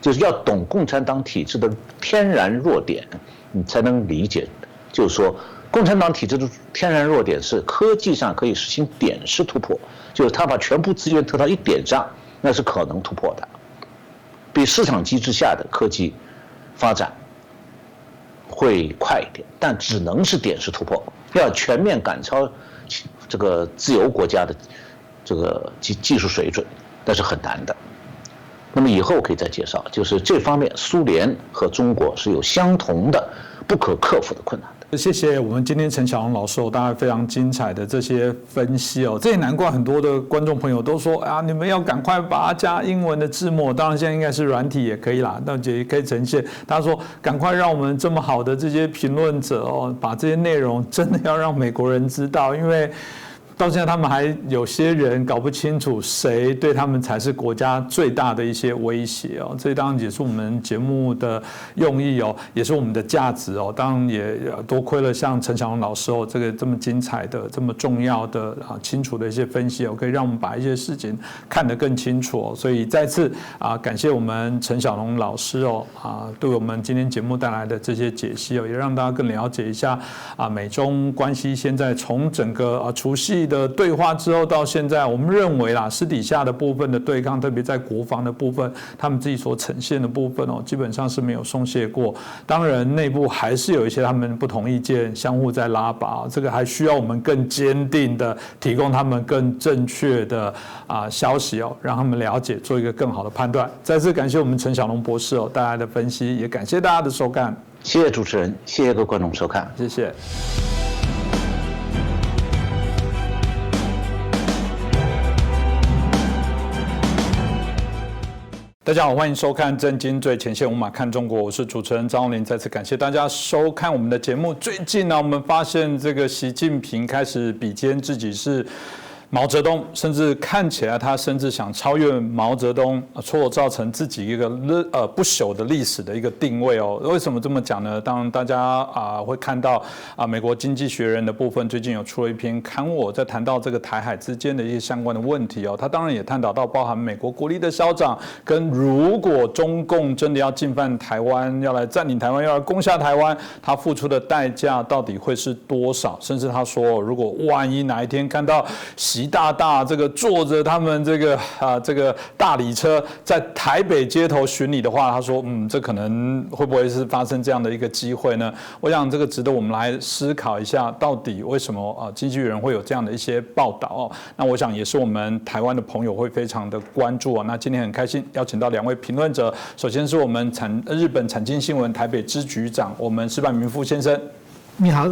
就是要懂共产党体制的天然弱点，你才能理解。就是说，共产党体制的天然弱点是科技上可以实行点式突破，就是他把全部资源投到一点上，那是可能突破的，比市场机制下的科技发展会快一点，但只能是点式突破。要全面赶超这个自由国家的这个技术水准，那是很难的。那么以后可以再介绍，就是这方面苏联和中国是有相同的不可克服的困难的。谢谢我们今天陈晓龙老师大家非常精彩的这些分析哦，这也难怪很多的观众朋友都说啊，你们要赶快把它加英文的字幕，当然现在应该是软体也可以啦，那也可以呈现。他说赶快让我们这么好的这些评论者哦，把这些内容真的要让美国人知道，因为到现在他们还有些人搞不清楚谁对他们才是国家最大的一些威胁哦，这当然也是我们节目的用意哦，也是我们的价值哦。当然也多亏了像陈晓龙老师哦，这个这么精彩的、这么重要的清楚的一些分析哦，可以让我们把一些事情看得更清楚哦。所以再次感谢我们陈晓龙老师哦对我们今天节目带来的这些解析哦，也让大家更了解一下美中关系现在从整个除夕的对话之后到现在，我们认为啦，私底下的部分的对抗，特别在国防的部分，他们自己所呈现的部分哦，基本上是没有松懈过。当然，内部还是有一些他们不同意见，相互在拉拔，这个还需要我们更坚定的提供他们更正确的消息哦，让他们了解，做一个更好的判断。再次感谢我们陈晓龙博士哦带来的分析，也感谢大家的收看。谢谢主持人，谢谢各位观众收看，谢谢。大家好，欢迎收看《震惊最前线》，无马看中国，我是主持人张宏林。再次感谢大家收看我们的节目。最近呢，我们发现这个习近平开始比肩自己是毛泽东，甚至看起来他甚至想超越毛泽东，造成自己一个不朽的历史的一个定位哦。为什么这么讲呢？当然大家会看到美国经济学人的部分最近有出了一篇刊物，在谈到这个台海之间的一些相关的问题哦。他当然也探讨到包含美国国力的消长，跟如果中共真的要进犯台湾，要来占领台湾，要来攻下台湾，他付出的代价到底会是多少？甚至他说，如果万一哪一天看到习大这个坐着他们这个大礼车在台北街头巡礼的话，他说这可能会不会是发生这样的一个机会呢？我想这个值得我们来思考一下，到底为什么经济人会有这样的一些报道哦？那我想也是我们台湾的朋友会非常的关注哦。那今天很开心邀请到2位评论者，首先是我们日本产经新闻台北支局长我们石坂民夫先生，你好。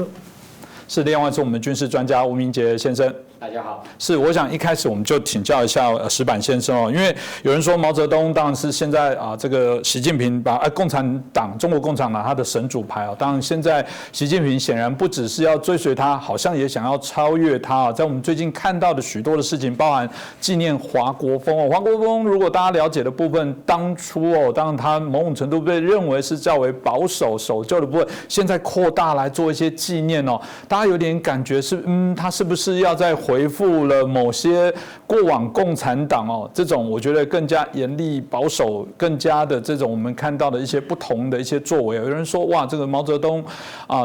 是另外是我们军事专家吴明杰先生。大家好，是我想一开始我们就请教一下石坂先生哦，因为有人说毛泽东当然是现在这个习近平把共产党中国共产党他的神主牌哦，当然现在习近平显然不只是要追随他，好像也想要超越他哦。在我们最近看到的许多的事情，包含纪念华国锋哦，华国锋如果大家了解的部分，当初哦，当然他某种程度被认为是较为保守守旧的部分，现在扩大来做一些纪念哦。大家有点感觉是，他是不是要再回复了某些过往共产党这种我觉得更加严厉保守、更加的这种我们看到的一些不同的一些作为。有人说，哇，这个毛泽东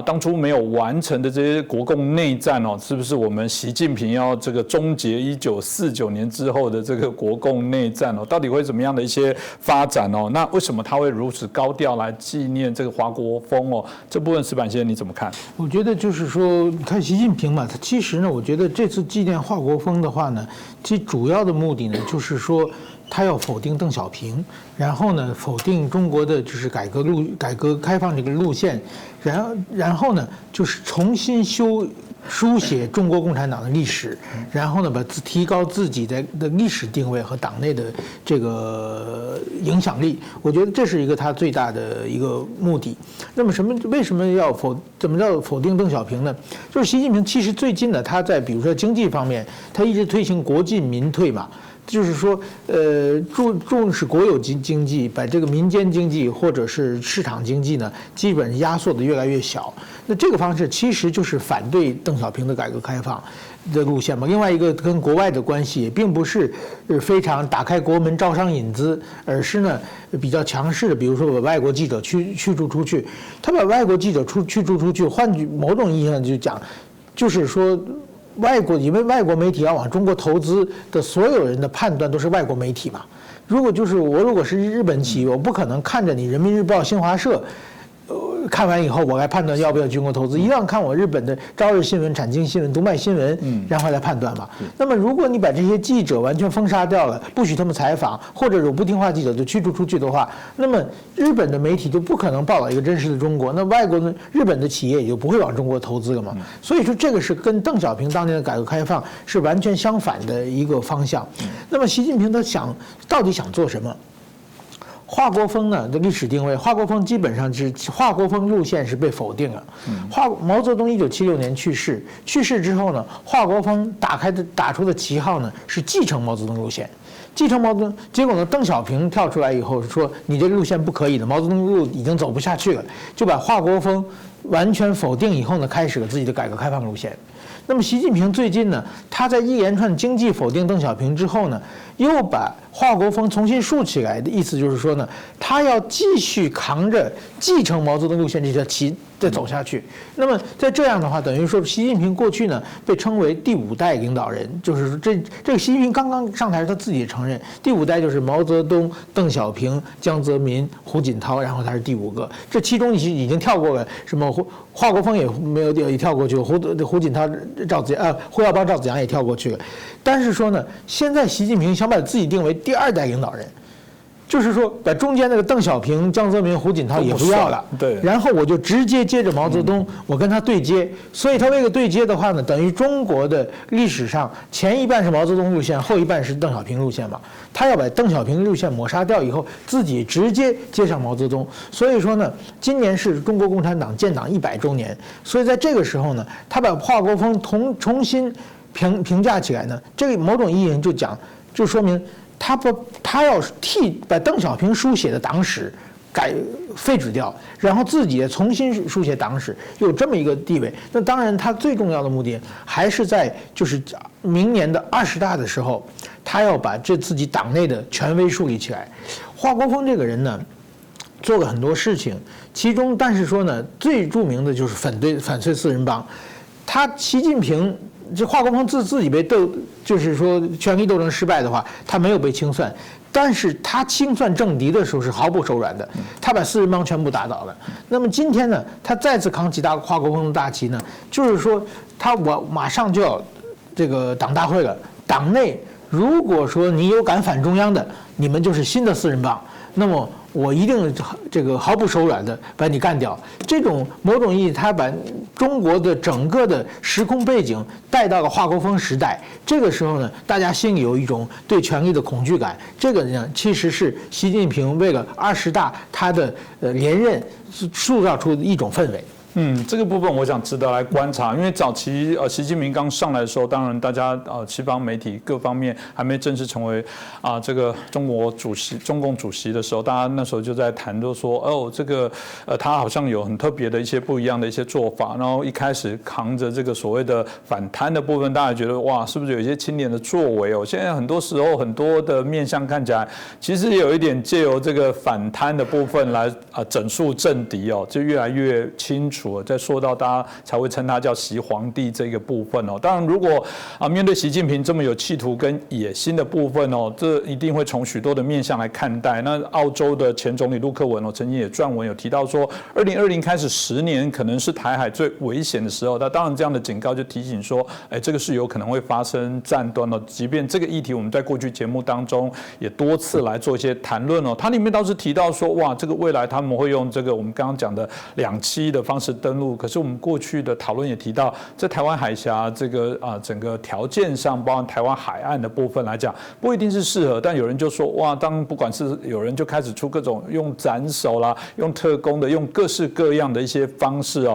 当初没有完成的这些国共内战是不是我们习近平要这个终结1949年之后的这个国共内战到底会怎么样的一些发展那为什么他会如此高调来纪念这个华国锋这部分石板先生你怎么看？我觉得就是说，你看习近平嘛，他其实呢，我觉得这次纪念华国锋的话呢，其主要的目的呢，就是说他要否定邓小平，然后呢，否定中国的就是改革开放这个路线，然后呢，就是重新书写中国共产党的历史，然后呢，提高自己的历史定位和党内的这个影响力。我觉得这是一个他最大的一个目的。那么为什么要怎么叫否定邓小平呢？就是习近平其实最近呢，他在比如说经济方面，他一直推行国进民退嘛。就是说，重视国有经济，把这个民间经济或者是市场经济呢，基本压缩的越来越小。那这个方式其实就是反对邓小平的改革开放的路线嘛。另外一个跟国外的关系也并不是非常打开国门招商引资，而是呢比较强势的，比如说把外国记者驱逐出去。他把外国记者驱逐出去，换句某种意义上就讲，就是说。因为外国媒体要往中国投资的所有人的判断都是外国媒体嘛。如果是日本企业，我不可能看着你人民日报、新华社，看完以后我来判断要不要中国投资，一定要看我日本的朝日新闻、产经新闻、读卖新闻，然后来判断嘛。那么如果你把这些记者完全封杀掉了，不许他们采访，或者有不听话记者就驱逐出去的话，那么日本的媒体就不可能报道一个真实的中国，那日本的企业也就不会往中国投资了嘛。所以说这个是跟邓小平当年的改革开放是完全相反的一个方向。那么习近平他到底想做什么？华国锋呢的历史定位，华国锋基本上华国锋路线是被否定了。毛泽东1976年去世之后呢，华国锋打出的旗号呢是继承毛泽东路线，继承毛泽东。结果呢，邓小平跳出来以后说你这个路线不可以的，毛泽东路已经走不下去了，就把华国锋完全否定以后呢，开始了自己的改革开放路线。那么习近平最近呢，他在一连串经济否定邓小平之后呢，又把华国锋重新竖起来的意思就是说呢，他要继续扛着继承毛泽东路线这条旗再走下去。那么在这样的话，等于说习近平过去呢被称为第5代领导人，就是说这个习近平刚刚上台，他自己也承认第5代就是毛泽东、邓小平、江泽民、胡锦涛，然后他是第5个。这其中已经跳过了什么华国锋也没有也跳过去了，胡锦涛、胡耀邦、赵紫阳也跳过去了。但是说呢，现在习近平想把自己定为第2代领导人，就是说把中间那个邓小平、江泽民、胡锦涛也不要了，对，然后我就直接接着毛泽东，我跟他对接。所以他这个对接的话呢，等于中国的历史上前一半是毛泽东路线，后一半是邓小平路线嘛。他要把邓小平路线抹杀掉以后，自己直接接上毛泽东。所以说呢，今年是中国共产党建党100周年，所以在这个时候呢，他把华国锋重新评价起来呢，这个某种意义上就说明他要把邓小平书写的党史废止掉，然后自己也重新书写党史，有这么一个地位。那当然，他最重要的目的还是在就是明年的20大的时候，他要把自己党内的权威树立起来。华国锋这个人呢，做了很多事情，其中但是说呢，最著名的就是反对四人帮。习近平这华国锋自己就是说权力斗争失败的话，他没有被清算，但是他清算政敌的时候是毫不手软的，他把四人帮全部打倒了。那么今天呢，他再次扛起华国锋的大旗呢，就是说我马上就要这个党大会了，党内如果说你有敢反中央的，你们就是新的四人帮，那么我一定这个毫不手软的把你干掉。这种某种意义，他把中国的整个的时空背景带到了华国锋时代。这个时候呢，大家心里有一种对权力的恐惧感。这个呢，其实是习近平为了20大他的连任塑造出一种氛围。这个部分我想值得来观察，因为早期习近平刚上来的时候，当然大家西方媒体各方面还没正式成为这个中共主席的时候，大家那时候就在谈，就说这个他好像有很特别的一些不一样的一些做法，然后一开始扛着这个所谓的反贪的部分，大家觉得哇，是不是有一些青年的作为哦？现在很多时候很多的面向看起来，其实有一点借由这个反贪的部分来整肃政敌哦，就越来越清楚。再说到大家才会称他叫习皇帝这个部分哦。当然，如果面对习近平这么有企图跟野心的部分哦，这一定会从许多的面向来看待。那澳洲的前总理陆克文哦，曾经也撰文有提到说，2020开始10年可能是台海最危险的时候。那当然这样的警告就提醒说，这个是有可能会发生战端哦。即便这个议题我们在过去节目当中也多次来做一些谈论哦。它里面倒是提到说，哇，这个未来他们会用这个我们刚刚讲的2栖的方式登陆，可是我们过去的讨论也提到，在台湾海峡这个整个条件上，包含台湾海岸的部分来讲，不一定是适合。但有人就说，哇，当不管是有人就开始出各种用斩首啦，用特工的，用各式各样的一些方式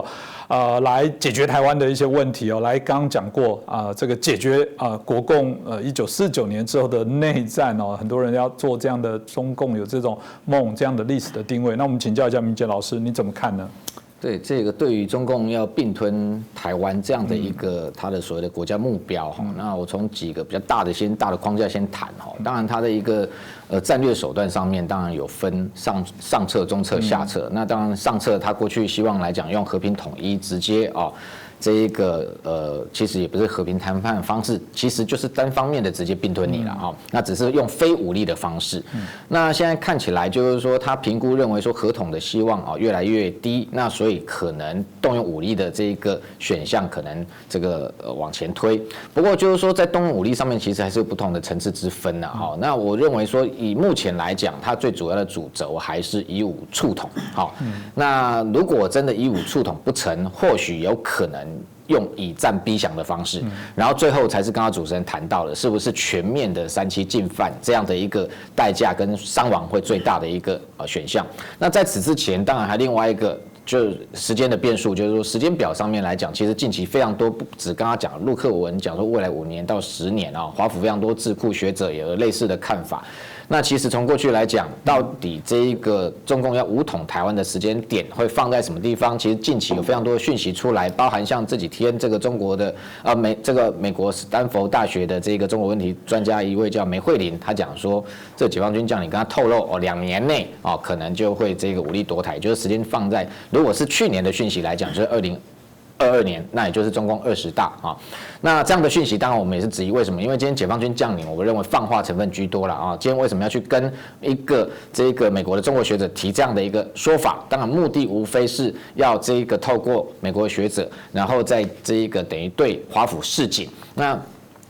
哦，来解决台湾的一些问题哦。来刚刚讲过这个解决国共1949年之后的内战哦，很多人要做这样的中共有这种梦这样的历史的定位。那我们请教一下明杰老师，你怎么看呢？对这个，对于中共要并吞台湾这样的一个他的所谓的国家目标哈，那我从几个比较大的框架先谈哈。当然，他的一个战略手段上面，当然有分上策、中策、下策。那当然上策，他过去希望来讲用和平统一直接这一个其实也不是和平谈判的方式，其实就是单方面的直接并吞你了啊。那只是用非武力的方式。那现在看起来就是说，他评估认为说合统的希望越来越低，那所以可能动用武力的这个选项可能这个往前推。不过就是说，在动用武力上面，其实还是有不同的层次之分的哈。那我认为说，以目前来讲，它最主要的主轴还是以武促统。好，那如果真的以武促统不成，或许有可能用以战逼降的方式，然后最后才是刚刚主持人谈到的，是不是全面的3期进犯这样的一个代价跟伤亡会最大的一个选项。那在此之前，当然还另外一个。就时间的变数，就是说时间表上面来讲，其实近期非常多，不止刚刚讲陆克文讲说未来5年到10年华府非常多智库学者也有类似的看法。那其实从过去来讲，到底这一个中共要武统台湾的时间点会放在什么地方？其实近期有非常多的讯息出来，包含像这几天这个中国的美国斯坦福大学的这个中国问题专家一位叫梅惠玲，他讲说，这解放军将领跟他透露2年内可能就会这个武力夺台，就是时间放在如果是去年的讯息来讲，就是2022年，那也就是中共20大啊。那这样的讯息，当然我们也是质疑为什么？因为今天解放军将领，我认为放话成分居多了啊。今天为什么要去跟一个这个美国的中国学者提这样的一个说法？当然目的无非是要这一个透过美国的学者，然后在这一个等于对华府示警。那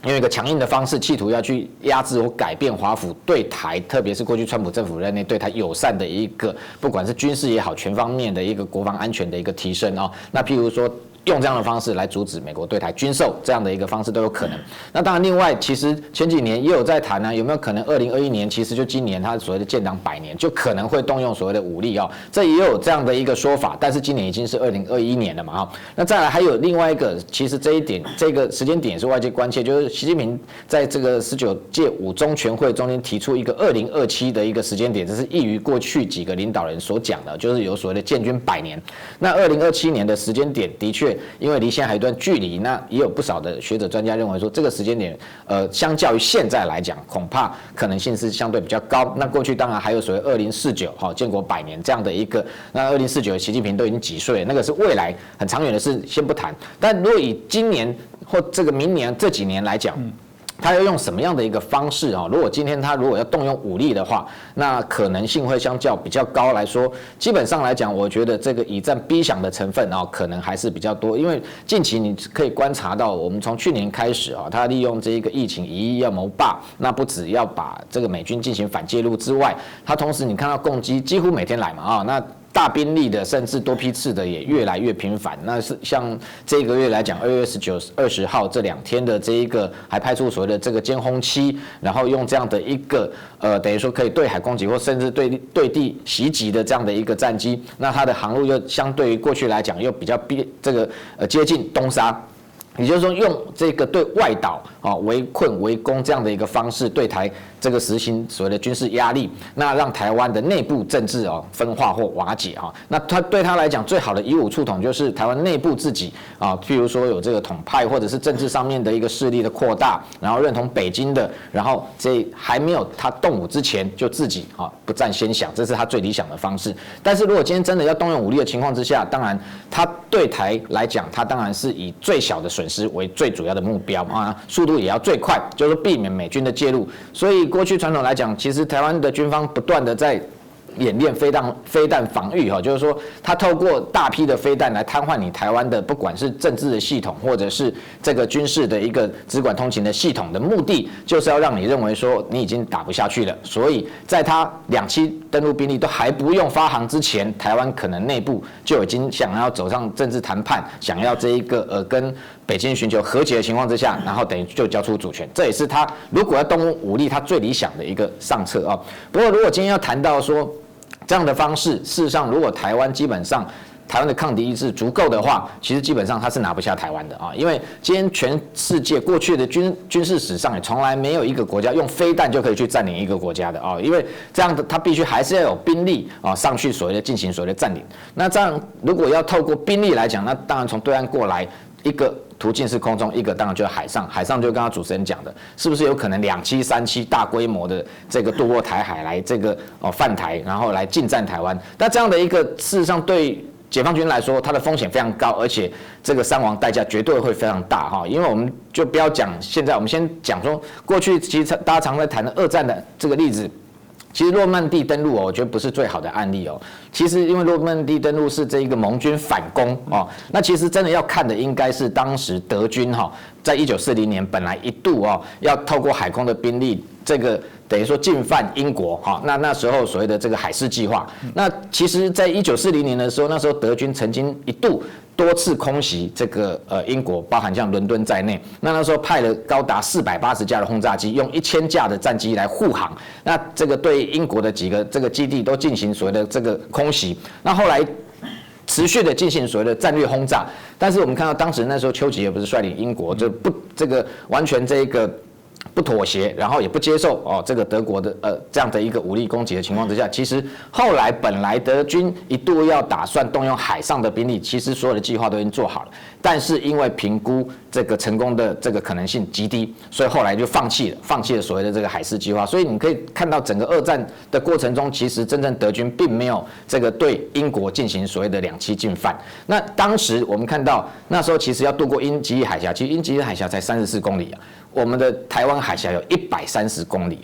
用一个强硬的方式，企图要去压制或改变华府对台，特别是过去川普政府任内对台友善的一个，不管是军事也好，全方面的一个国防安全的一个提升啊。那譬如说，用这样的方式来阻止美国对台军售，这样的一个方式都有可能。那当然，另外其实前几年也有在谈有没有可能2021年，其实就今年他所谓的建党100年，就可能会动用所谓的武力这也有这样的一个说法。但是今年已经是2021年了嘛那再来还有另外一个，其实这一点这个时间点也是外界关切，就是习近平在这个19届5中全会中间提出一个2027的一个时间点，这是异于过去几个领导人所讲的，就是有所谓的建军100年。那2027年的时间点的确。因为离现在还有一段距离，那也有不少的学者专家认为说，这个时间点，相较于现在来讲，恐怕可能性是相对比较高。那过去当然还有所谓2049建国100年这样的一个，那2049习近平都已经几岁了，那个是未来很长远的事，先不谈。但如果以今年或这个明年这几年来讲，他要用什么样的一个方式如果今天他如果要动用武力的话，那可能性会相较比较高来说。基本上来讲，我觉得这个以战逼降的成分可能还是比较多。因为近期你可以观察到，我们从去年开始他利用这一个疫情一役要谋霸，那不只要把这个美军进行反介入之外，他同时你看到共机几乎每天来嘛那大兵力的，甚至多批次的也越来越频繁。那是像这个月来讲，2月19、20号这2天的这一个，还派出所谓的这个歼轰7，然后用这样的一个等于说可以对海攻击或甚至对地袭击的这样的一个战机，那它的航路又相对于过去来讲又比较接近东沙。也就是说，用这个对外岛围困、围攻这样的一个方式，对台这个实行所谓的军事压力，那让台湾的内部政治分化或瓦解那对他来讲，最好的以武促统就是台湾内部自己譬如说有这个统派或者是政治上面的一个势力的扩大，然后认同北京的，然后这还没有他动武之前就自己不战先降，这是他最理想的方式。但是如果今天真的要动用武力的情况之下，当然他对台来讲，他当然是以最小的损失为最主要的目标速度也要最快，就是避免美军的介入。所以过去传统来讲，其实台湾的军方不断的在演练飞弹防御就是说，他透过大批的飞弹来瘫痪你台湾的不管是政治的系统，或者是这个军事的一个直管通勤的系统的目的，就是要让你认为说你已经打不下去了。所以在他2栖登陆兵力都还不用发航之前，台湾可能内部就已经想要走上政治谈判，想要这一个跟北京寻求和解的情况之下，然后等于就交出主权，这也是他如果要动用武力，他最理想的一个上策不过如果今天要谈到说这样的方式，事实上如果台湾基本上台湾的抗敌意志足够的话，其实基本上他是拿不下台湾的因为今天全世界过去的军事史上也从来没有一个国家用飞弹就可以去占领一个国家的因为这样的他必须还是要有兵力上去所谓的进行所谓的占领。那这样如果要透过兵力来讲，那当然从对岸过来一个途径是空中，一个当然就是海上。海上就刚刚主持人讲的，是不是有可能2栖、3栖大规模的这个渡过台海来这个犯台，然后来进占台湾？那这样的一个事实上对解放军来说，它的风险非常高，而且这个伤亡代价绝对会非常大因为我们就不要讲现在，我们先讲说过去其实大家常在谈的2战的这个例子。其实诺曼底登陆我觉得不是最好的案例其实因为诺曼底登陆是这一个盟军反攻那其实真的要看的应该是当时德军在1940年本来一度要透过海空的兵力这个等于说进犯英国那时候所谓的这个海事计划，那其实在1940年的时候，那时候德军曾经一度多次空袭这个英国，包含像伦敦在内。那时候派了高达480架的轰炸机，用1000架的战机来护航。那这个对英国的几个这个基地都进行所谓的这个空袭。那后来持续的进行所谓的战略轰炸，但是我们看到当时那时候丘吉尔不是率领英国就不这个完全这个不妥协，然后也不接受这个德国的这样的一个武力攻击的情况之下，其实后来本来德军一度要打算动用海上的兵力，其实所有的计划都已经做好了，但是因为评估这个成功的这个可能性极低，所以后来就放弃了所谓的这个海事计划。所以你可以看到整个2战的过程中，其实真正德军并没有这个对英国进行所谓的2栖进犯。那当时我们看到那时候其实要渡过英吉利海峡，其实英吉利海峡才34公里我们的台湾海峡有130公里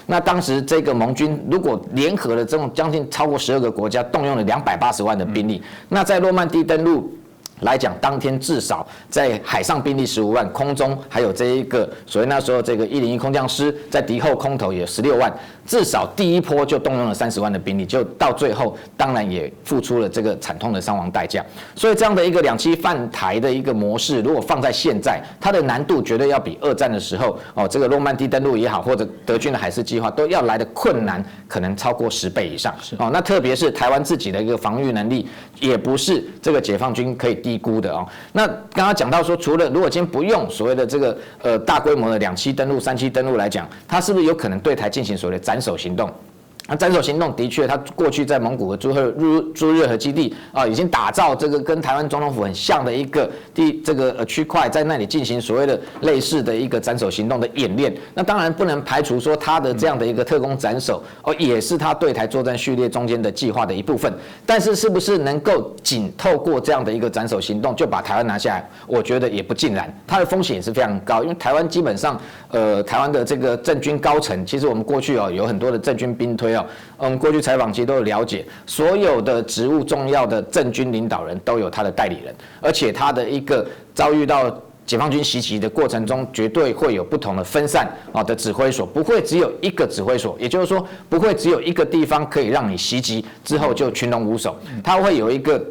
那当时这个盟军如果联合了这种将近超过12个国家，动用了280万的兵力，那在诺曼底登陆来讲，当天至少在海上兵力15万，空中还有这一个所谓那时候这个101空降师，在敌后空投也16万，至少第一波就动用了30万的兵力，就到最后当然也付出了这个惨痛的伤亡代价。所以这样的一个2栖犯台的一个模式，如果放在现在，它的难度绝对要比2战的时候这个诺曼底登陆也好，或者德军的海事计划都要来的困难，可能超过10倍以上那特别是台湾自己的一个防御能力，也不是这个解放军可以低估的那刚刚讲到说，除了如果今天不用所谓的这个大规模的2栖登陆、3栖登陆来讲，它是不是有可能对台进行所谓的斩首行动？那斩首行动的确，他过去在蒙古的朱日和基地已经打造这个跟台湾总统府很像的一个这个区块，在那里进行所谓的类似的一个斩首行动的演练。那当然不能排除说他的这样的一个特工斩首也是他对台作战序列中间的计划的一部分。但是是不是能够仅透过这样的一个斩首行动就把台湾拿下来？我觉得也不尽然，它的风险也是非常高，因为台湾基本上台湾的这个政军高层，其实我们过去有很多的政军兵推过去采访其实都有了解，所有的职务重要的政军领导人都有他的代理人，而且他的一个遭遇到解放军袭击的过程中，绝对会有不同的分散的指挥所，不会只有一个指挥所，也就是说，不会只有一个地方可以让你袭击之后就群龙无首，它会有一个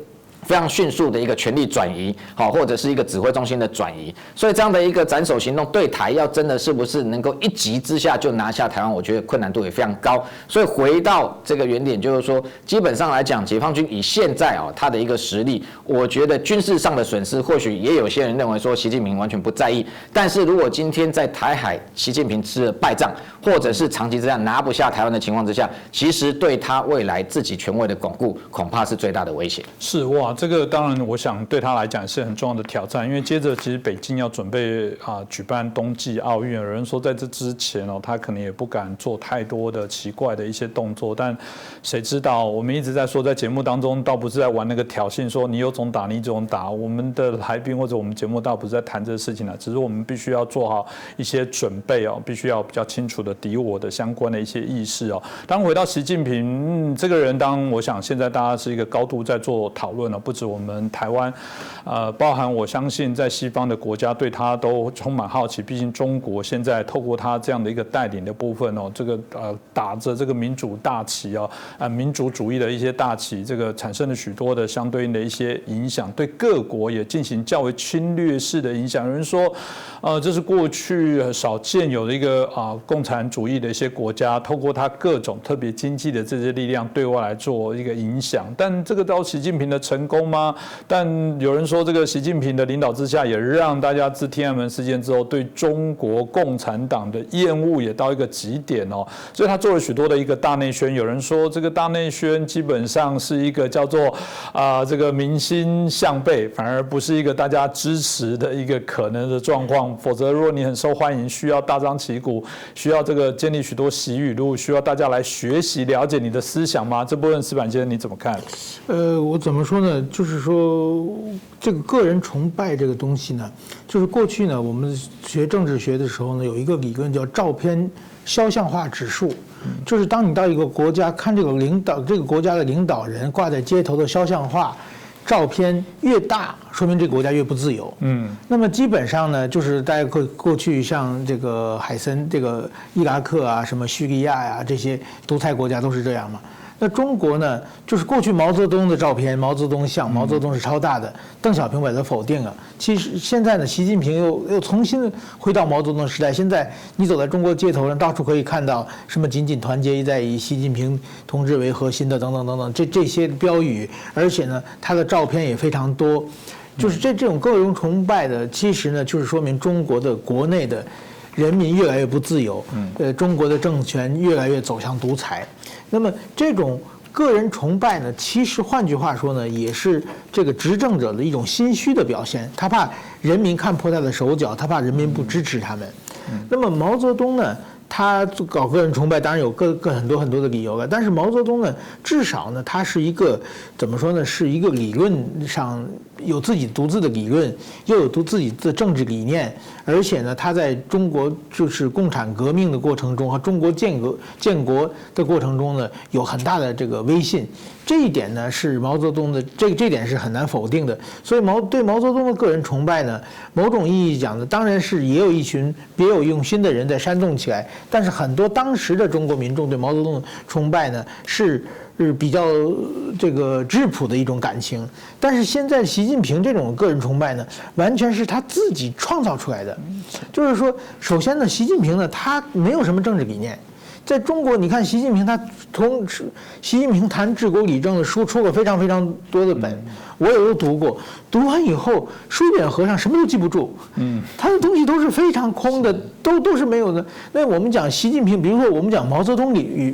非常迅速的一个权力转移，或者是一个指挥中心的转移，所以这样的一个斩首行动对台要真的是不是能够一击之下就拿下台湾，我觉得困难度也非常高。所以回到这个原点，就是说，基本上来讲，解放军以现在他的一个实力，我觉得军事上的损失，或许也有些人认为说习近平完全不在意，但是如果今天在台海习近平吃了败仗，或者是长期之下拿不下台湾的情况之下，其实对他未来自己权位的巩固，恐怕是最大的威胁。是哇。这个当然，我想对他来讲是很重要的挑战，因为接着其实北京要准备举办冬季奥运，有人说在这之前他可能也不敢做太多的奇怪的一些动作，但谁知道我们一直在说，在节目当中倒不是在玩那个挑衅，说你有种打你有种打，我们的来宾或者我们节目倒不是在谈这个事情了，只是我们必须要做好一些准备必须要比较清楚的敌我的相关的一些意识当回到习近平这个人，我想现在大家是一个高度在做讨论不止我们台湾，包含我相信在西方的国家对他都充满好奇。毕竟中国现在透过他这样的一个带领的部分这个打着这个民主大旗民主主义的一些大旗，这个产生了许多的相对应的一些影响，对各国也进行较为侵略式的影响。有人说，这是过去少见有的一个共产主义的一些国家，透过他各种特别经济的这些力量对外来做一个影响。但这个到习近平的成功吗？但有人说，这个习近平的领导之下，也让大家自天安门事件之后，对中国共产党的厌恶也到一个极点所以他做了许多的一个大内宣。有人说，这个大内宣基本上是一个叫做这个民心向背，反而不是一个大家支持的一个可能的状况。否则，如果你很受欢迎，需要大张旗鼓，需要这个建立许多习语录，需要大家来学习了解你的思想吗？这部分矢板先生你怎么看？我怎么说呢？就是说，这个个人崇拜这个东西呢，就是过去呢，我们学政治学的时候呢，有一个理论叫照片肖像化指数，就是当你到一个国家看这个国家的领导人挂在街头的肖像画照片越大，说明这个国家越不自由。那么基本上呢，就是大家过去像这个海森、这个伊拉克什么叙利亚呀这些独裁国家都是这样嘛。那中国呢，就是过去毛泽东的照片，毛泽东像，毛泽东是超大的，邓小平把它否定了。其实现在呢，习近平又重新回到毛泽东时代。现在你走在中国街头上，到处可以看到什么“紧紧团结在以习近平同志为核心的”等等等等这些标语，而且呢，他的照片也非常多。就是这种个人崇拜的，其实呢，就是说明中国的国内的人民越来越不自由，中国的政权越来越走向独裁。那么这种个人崇拜呢，其实换句话说呢，也是这个执政者的一种心虚的表现。他怕人民看破他的手脚，他怕人民不支持他们。那么毛泽东呢，他搞个人崇拜，当然有很多的理由了。但是毛泽东呢，至少呢，他是一个怎么说呢？是一个理论上有自己独自的理论，又有自己的政治理念，而且呢，他在中国就是共产革命的过程中和中国建国的过程中呢，有很大的这个威信。这一点呢，是毛泽东的这点是很难否定的。所以对毛泽东的个人崇拜呢，某种意义讲呢，当然是也有一群别有用心的人在煽动起来。但是很多当时的中国民众对毛泽东的崇拜呢，是比较这个质朴的一种感情。但是现在习近平这种个人崇拜呢，完全是他自己创造出来的。就是说，首先呢，习近平呢，他没有什么政治理念。在中国，你看习近平，习近平谈治国理政的书出过非常非常多的本，我也都读过。读完以后，书本和尚什么都记不住，他的东西都是非常空的，都是没有的。那我们讲习近平，比如说我们讲毛泽东语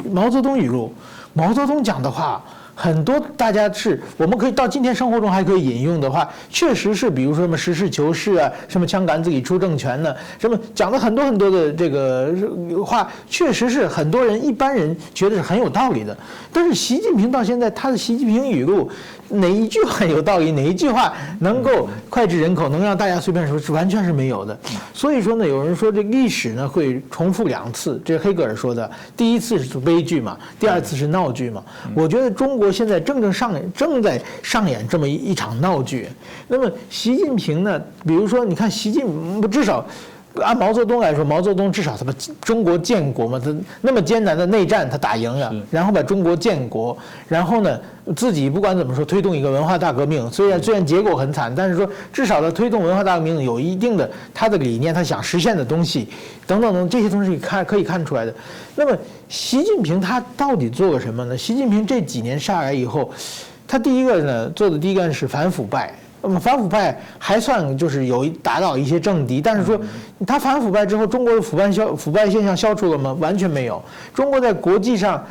录，毛泽东讲的话。很多大家我们可以到今天生活中还可以引用的话，确实是，比如说什么实事求是啊，什么枪杆子里出政权呢，什么讲了很多的这个话，确实是很多人一般人觉得是很有道理的。但是习近平到现在他的习近平语录，哪一句话有道理，哪一句话能够脍炙人口，能让大家随便说，是完全是没有的。所以说呢，有人说这历史呢会重复2次，这是黑格尔说的。第一次是悲剧嘛，第二次是闹剧嘛。我觉得中国现在正在上演这么一场闹剧。那么习近平呢，比如说你看习近平至少。按毛泽东来说，毛泽东至少他把中国建国嘛，他那么艰难的内战他打赢了，然后把中国建国，然后呢自己不管怎么说推动一个文化大革命，虽然结果很惨，但是说至少他推动文化大革命有一定的他的理念，他想实现的东西等等等这些东西可以看出来的。那么习近平他到底做了什么呢？习近平这几年下来以后，他第一个呢做的第一个是反腐败。那么反腐败还算就是打倒一些政敌，但是说他反腐败之后，中国的腐败现象消除了吗？完全没有。中国在国际上，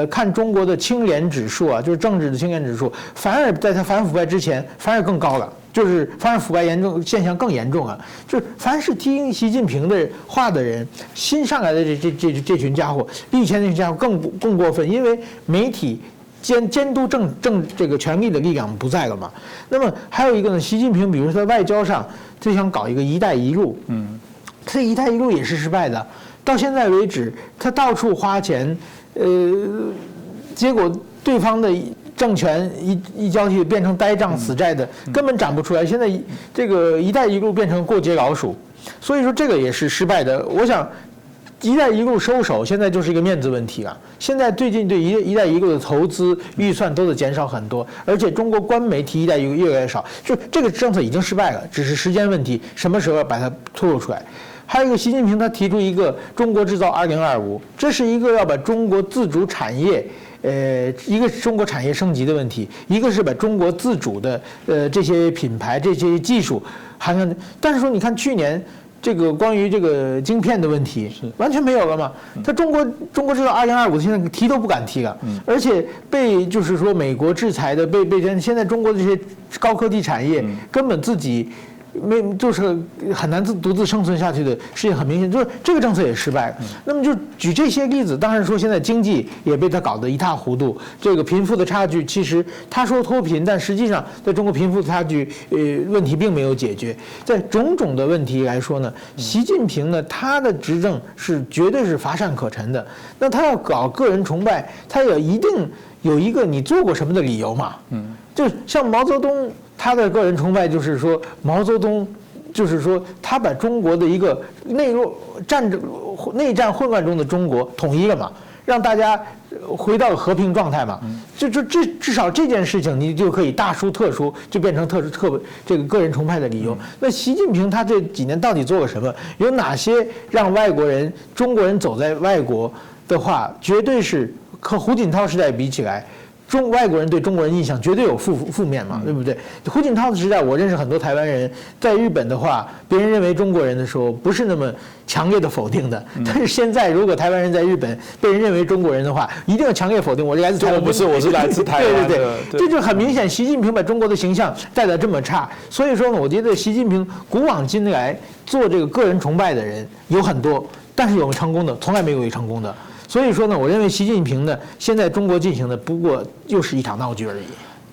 看中国的清廉指数啊，就是政治的清廉指数，反而在他反腐败之前反而更高了，就是反而腐败现象更严重了。就是凡是听习近平的话的人，新上来的这群家伙，比以前那群家伙更过分，因为媒体。监督这个权力的力量不在了嘛？那么还有一个呢，习近平比如说在外交上，他想搞一个“一带一路”，这“一带一路”也是失败的。到现在为止，他到处花钱，结果对方的政权一交替变成呆账死债的，根本长不出来。现在这个“一带一路”变成过街老鼠，所以说这个也是失败的。我想。一带一路收手，现在就是一个面子问题了。现在最近对一带一路的投资预算都得减少很多，而且中国官媒提一带一路越来越少，就这个政策已经失败了，只是时间问题，什么时候把它吐露出来。还有一个，习近平他提出一个中国制造2025，这是一个要把中国自主产业，一个是中国产业升级的问题，一个是把中国自主的这些品牌、这些技术涵盖。但是说，你看去年。这个关于这个晶片的问题完全没有了嘛？他中国制造2025现在提都不敢提了，而且被就是说美国制裁的被现在中国的这些高科技产业根本自己就是很难独自生存下去的事情很明显，就是这个政策也失败了。那么就举这些例子，当然说现在经济也被他搞得一塌糊涂，这个贫富的差距其实他说脱贫，但实际上在中国贫富的差距问题并没有解决。在种种的问题来说呢，习近平呢他的执政是绝对是乏善可陈的。那他要搞个人崇拜，他也一定有一个你做过什么的理由嘛？就像毛泽东。他的个人崇拜就是说，毛泽东就是说，他把中国的一个内战混乱中的中国统一了嘛，让大家回到和平状态嘛。至少这件事情你就可以大书特书，就变成这个个人崇拜的理由。那习近平他这几年到底做了什么？有哪些让中国人走在外国的话，绝对是和胡锦涛时代比起来。外国人对中国人印象绝对有负面嘛，对不对？胡锦涛的时代，我认识很多台湾人，在日本的话，别人认为中国人的时候，不是那么强烈的否定的。但是现在，如果台湾人在日本被人认为中国人的话，一定要强烈否定。我是来自台湾，不是，我是来自台湾的。对，这就很明显，习近平把中国的形象带得这么差。所以说呢，我觉得习近平古往今来做这个个人崇拜的人有很多，但是有成功的，从来没有成功的。所以说呢，我认为习近平呢，现在中国进行的不过又是一场闹剧而已。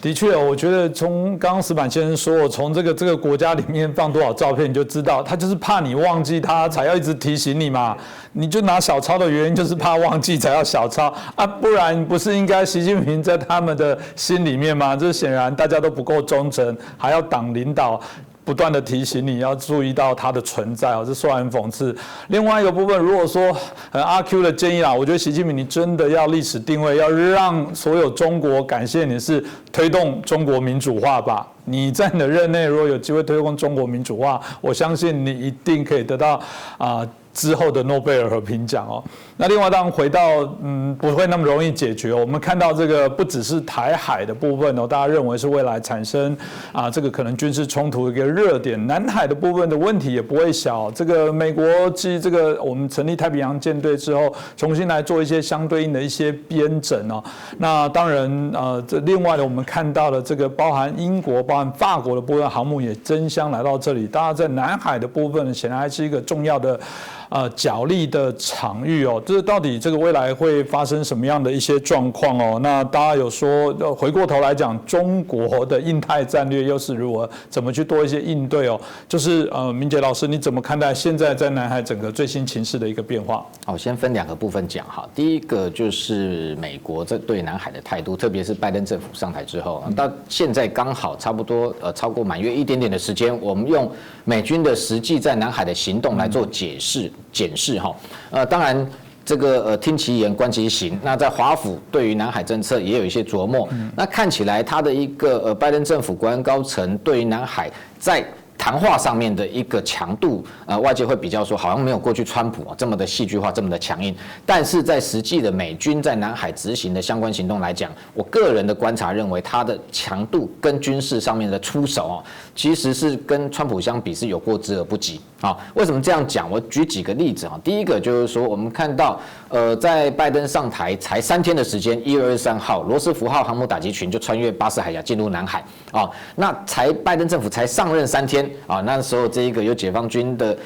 的确，我觉得从刚刚石板先生说，从这个国家里面放多少照片，你就知道他就是怕你忘记他，才要一直提醒你嘛。你就拿小抄的原因就是怕忘记才要小抄啊，不然不是应该习近平在他们的心里面吗？这显然大家都不够忠诚，还要党领导。不断的提醒你要注意到它的存在这说来很讽刺。另外一个部分，如果说阿 Q 的建议啦，我觉得习近平你真的要历史定位，要让所有中国感谢你是推动中国民主化吧。你在你的任内如果有机会推动中国民主化，我相信你一定可以得到之后的诺贝尔和平奖那另外当然回到不会那么容易解决。我们看到这个不只是台海的部分大家认为是未来产生这个可能军事冲突的一个热点，南海的部分的问题也不会小。这个美国继这个我们成立太平洋舰队之后，重新来做一些相对应的一些编整那当然这另外的我们看到了这个包含英国、包含法国的部分航母也争相来到这里。当然，在南海的部分，显然还是一个重要的角力的场域哦。这到底这个未来会发生什么样的一些状况哦？那大家有说，回过头来讲，中国的印太战略又是如何，怎么去多一些应对哦？就是明杰老师，你怎么看待现在在南海整个最新情势的一个变化？好，先分2个部分讲哈。第一个就是美国这对南海的态度，特别是拜登政府上台之后，到现在刚好差不多超过满月一点点的时间，我们用美军的实际在南海的行动来做检视哈。当然。这个听其言观其行，那在华府对于南海政策也有一些琢磨。那看起来他的一个拜登政府国安高层对于南海在谈话上面的一个强度，外界会比较说好像没有过去川普这么的戏剧化，这么的强硬。但是在实际的美军在南海执行的相关行动来讲，我个人的观察认为，它的强度跟军事上面的出手其实是跟川普相比是有过之而不及啊。为什么这样讲？我举几个例子啊。第一个就是说，我们看到在拜登上台才3天的时间，1月23号，罗斯福号航母打击群就穿越巴士海峡进入南海啊。那拜登政府才上任3天。那时候这一个有解放军的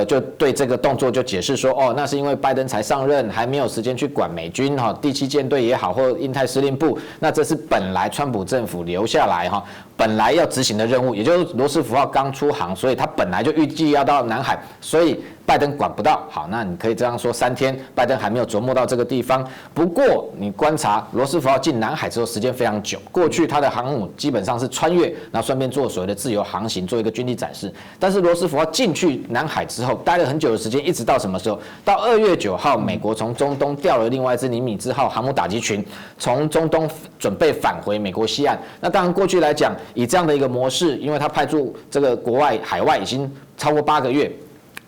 就对这个动作就解释说，那是因为拜登才上任，还没有时间去管美军第7舰队也好，或印太司令部，那这是本来川普政府留下来本来要执行的任务，也就是罗斯福号刚出航，所以他本来就预计要到南海，所以拜登管不到。好，那你可以这样说，3天拜登还没有琢磨到这个地方。不过你观察罗斯福号进南海之后时间非常久，过去它的航母基本上是穿越，然后顺便做所谓的自由航行，做一个军力展示。但是罗斯福号进去南海之后，待了很久的时间，一直到什么时候？到2月9号，美国从中东调了另外一支尼米兹号航母打击群，从中东准备返回美国西岸。那当然过去来讲，以这样的一个模式，因为他派驻这个国外海外已经超过8个月。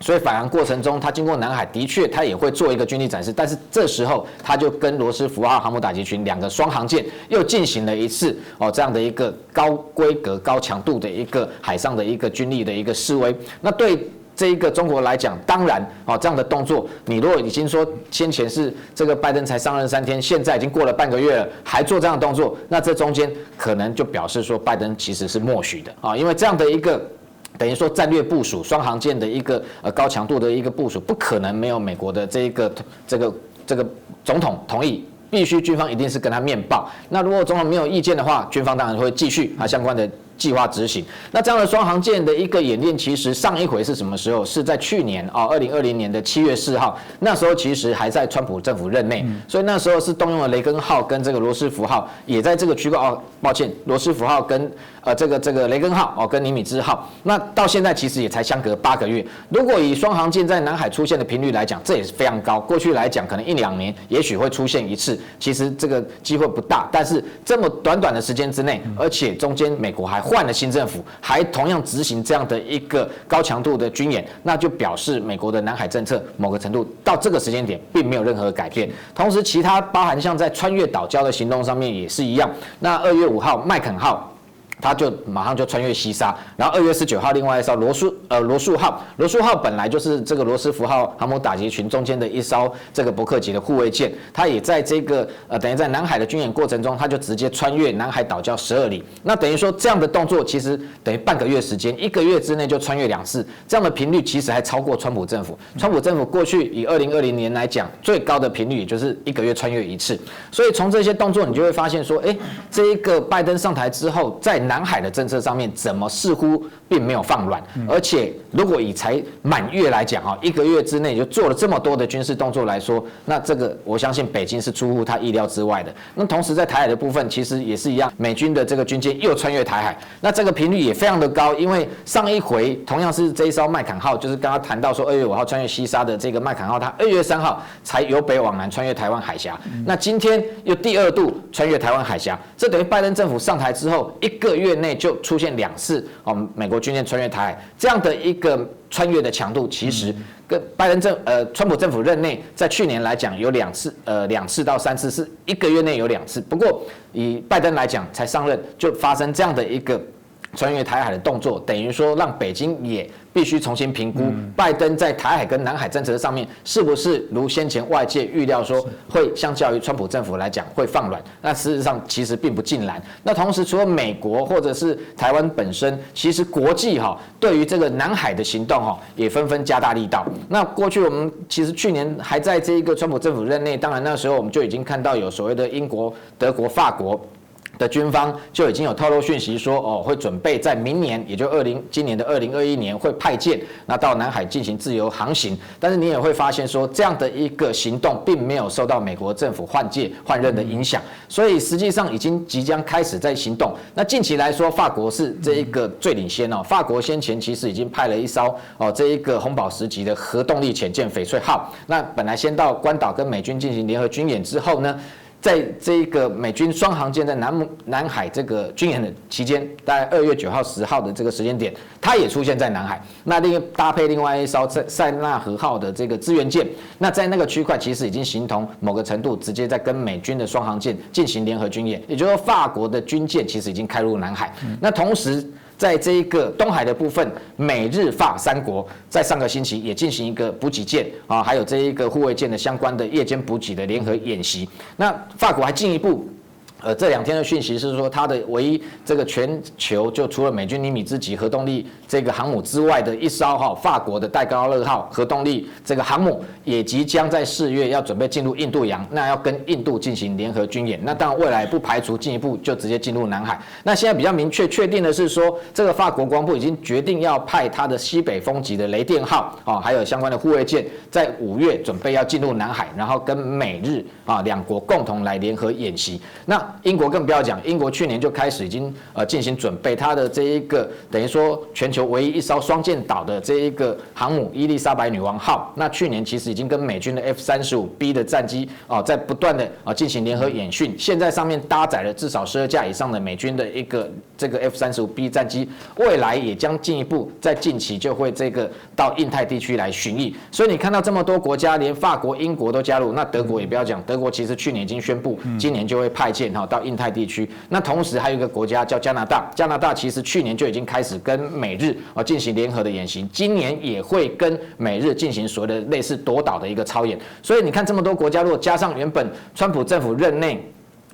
所以返航过程中，他经过南海，的确他也会做一个军力展示，但是这时候他就跟罗斯福号航母打击群2个双航舰又进行了一次这样的一个高规格、高强度的一个海上的一个军力的一个示威。那对这一个中国来讲，当然这样的动作，你如果已经说先前是这个拜登才上任3天，现在已经过了半个月了，还做这样的动作，那这中间可能就表示说拜登其实是默许的因为这样的一个。等于说战略部署双航舰的一个高强度的一个部署，不可能没有美国的这个总统同意，必须军方一定是跟他面报。那如果总统没有意见的话，军方当然会继续相关的计划执行。那这样的双航舰的一个演练，其实上一回是什么时候？是在去年2020年的7月4号，那时候其实还在川普政府任内，所以那时候是动用了雷根号跟这个罗斯福号，也在这个区块抱歉，罗斯福号跟这个雷根号跟尼米兹号，那到现在其实也才相隔8个月。如果以双航舰在南海出现的频率来讲，这也是非常高。过去来讲，可能1-2年也许会出现一次，其实这个机会不大。但是这么短的时间之内，而且中间美国还换了新政府，还同样执行这样的一个高强度的军演，那就表示美国的南海政策某个程度到这个时间点并没有任何改变。同时，其他包含像在穿越岛礁的行动上面也是一样。那2月5号麦肯号。他就马上就穿越西沙，然后2月19号另外一艘罗素号本来就是这个罗斯福号航母打击群中间的一艘这个伯克级的护卫舰，它也在这个等于在南海的军演过程中，它就直接穿越南海岛礁12里。那等于说这样的动作其实等于半个月时间，1个月之内就穿越2次，这样的频率其实还超过川普政府。川普政府过去以2020年来讲，最高的频率也就是1个月穿越1次。所以从这些动作，你就会发现说，这一个拜登上台之后，在南海的政策上面，怎么似乎并没有放软，而且如果以才满月来讲，1个月之内就做了这么多的军事动作来说，那这个我相信北京是出乎他意料之外的。那同时在台海的部分，其实也是一样，美军的这个军舰又穿越台海，那这个频率也非常的高，因为上一回同样是这一艘麦坎号，就是刚刚谈到说2月5号穿越西沙的这个麦坎号，它2月3号才由北往南穿越台湾海峡，那今天又第2度穿越台湾海峡，这等于拜登政府上台之后1个月内就出现2次美国军舰穿越台海，这样的一个穿越的强度，其实跟川普政府任内在去年来讲有2次，2次到3次，是1个月内有2次。不过以拜登来讲，才上任就发生这样的一个穿越台海的动作，等于说让北京也必须重新评估拜登在台海跟南海政策上面是不是如先前外界预料说会相较于川普政府来讲会放软，那事实上其实并不尽然。那同时除了美国或者是台湾本身，其实国际对于这个南海的行动也纷纷加大力道。那过去我们其实去年还在这个川普政府任内，当然那时候我们就已经看到有所谓的英国、德国、法国的军方就已经有透露讯息说，会准备在明年，也就今年的2021年会派舰，那到南海进行自由航行。但是你也会发现说，这样的一个行动并没有受到美国政府换任的影响，所以实际上已经即将开始在行动。那近期来说，法国是这一个最领先哦。法国先前其实已经派了一艘这一个红宝石级的核动力潜舰翡翠号，那本来先到关岛跟美军进行联合军演之后呢，在这个美军双航舰在南海这个军演的期间，大概2月9号、10号的这个时间点，它也出现在南海。那搭配另外一艘塞纳河号的这个支援舰，那在那个区块其实已经形同某个程度直接在跟美军的双航舰进行联合军演，也就是说法国的军舰其实已经开入南海。那同时，在这一个东海的部分，美日法三国在上个星期也进行一个补给舰啊，还有这一个护卫舰的相关的夜间补给的联合演习。那法国还进一步。这2天的讯息是说，它的唯一这个全球就除了美军尼米兹级核动力这个航母之外的一艘法国的戴高乐号核动力这个航母，也即将在4月要准备进入印度洋，那要跟印度进行联合军演。那当然未来不排除进一步就直接进入南海。那现在比较明确确定的是说，这个法国国防部已经决定要派它的西北风级的雷电号还有相关的护卫舰，在5月准备要进入南海，然后跟美日2国共同来联合演习。那英国更不要讲，英国去年就开始已经进行准备，它的这一个等于说全球唯一一艘双舰岛的这一个航母伊丽莎白女王号，那去年其实已经跟美军的 F-35B 的战机在不断的进行联合演训，现在上面搭载了至少12架以上的美军的一个这个 F-35B 战机，未来也将进一步在近期就会这个到印太地区来巡弋。所以你看到这么多国家，连法国、英国都加入，那德国也不要讲，德国其实去年已经宣布今年就会派舰到印太地区。那同时还有一个国家叫加拿大，加拿大其实去年就已经开始跟美日进行联合的演习，今年也会跟美日进行所谓的类似夺岛的一个操演。所以你看这么多国家，如果加上原本川普政府任内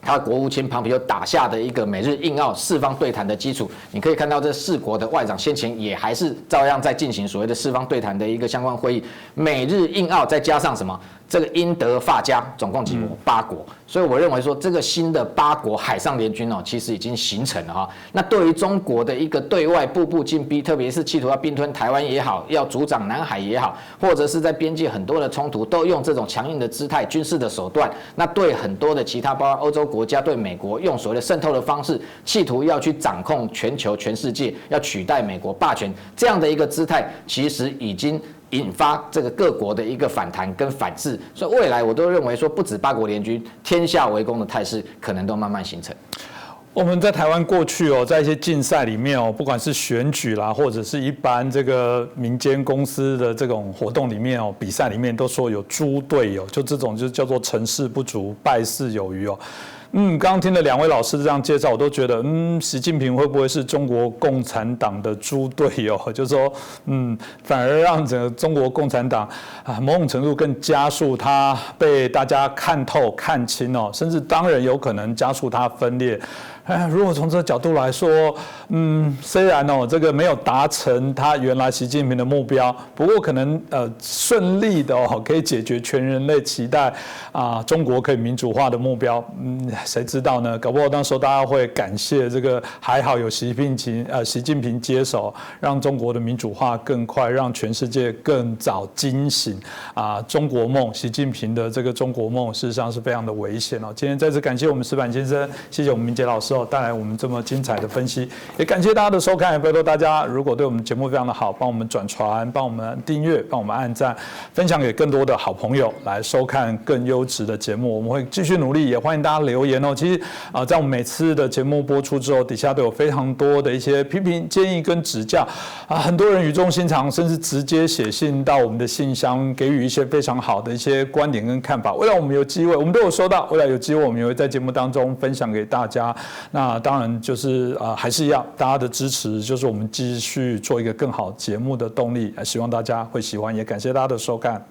他国务卿庞培友打下的一个美日印澳4方对谈的基础，你可以看到这4国的外长先前也还是照样在进行所谓的4方对谈的一个相关会议，美日印澳再加上什么？这个英德法加总共几国？8国。所以我认为说，这个新的8国海上联军其实已经形成了那对于中国的一个对外步步进逼，特别是企图要并吞台湾也好，要阻挡南海也好，或者是在边界很多的冲突，都用这种强硬的姿态、军事的手段。那对很多的其他包括欧洲国家，对美国用所谓的渗透的方式，企图要去掌控全球、全世界，要取代美国霸权，这样的一个姿态，其实已经引发这个各国的一个反弹跟反制，所以未来我都认为说，不止8国联军，天下为公的态势可能都慢慢形成。我们在台湾过去在一些竞赛里面不管是选举啦，或者是一般这个民间公司的这种活动里面比赛里面，都说有猪队友，就这种就叫做成事不足，败事有余刚刚听了2位老师这样介绍，我都觉得，习近平会不会是中国共产党的猪队友？就是说，反而让整个中国共产党某种程度更加速它被大家看透、看清甚至当然有可能加速它分裂。如果从这个角度来说，虽然这个没有达成他原来习近平的目标，不过可能顺利的可以解决全人类期待中国可以民主化的目标。谁知道呢？搞不好那时候大家会感谢这个，还好有习近平接手，让中国的民主化更快，让全世界更早惊醒中国梦。习近平的这个中国梦，事实上是非常的危险今天再次感谢我们石板先生，谢谢我们明杰老师带来我们这么精彩的分析，也感谢大家的收看。也拜托大家，如果对我们节目非常的好，帮我们转传，帮我们订阅，帮我们按赞，分享给更多的好朋友来收看更优质的节目。我们会继续努力，也欢迎大家留言其实在我们每次的节目播出之后，底下都有非常多的一些批评、建议跟指教很多人语重心长，甚至直接写信到我们的信箱，给予一些非常好的一些观点跟看法。未来我们有机会，我们都有收到，未来有机会我们也会在节目当中分享给大家。那当然就是还是一样，大家的支持就是我们继续做一个更好节目的动力，希望大家会喜欢，也感谢大家的收看。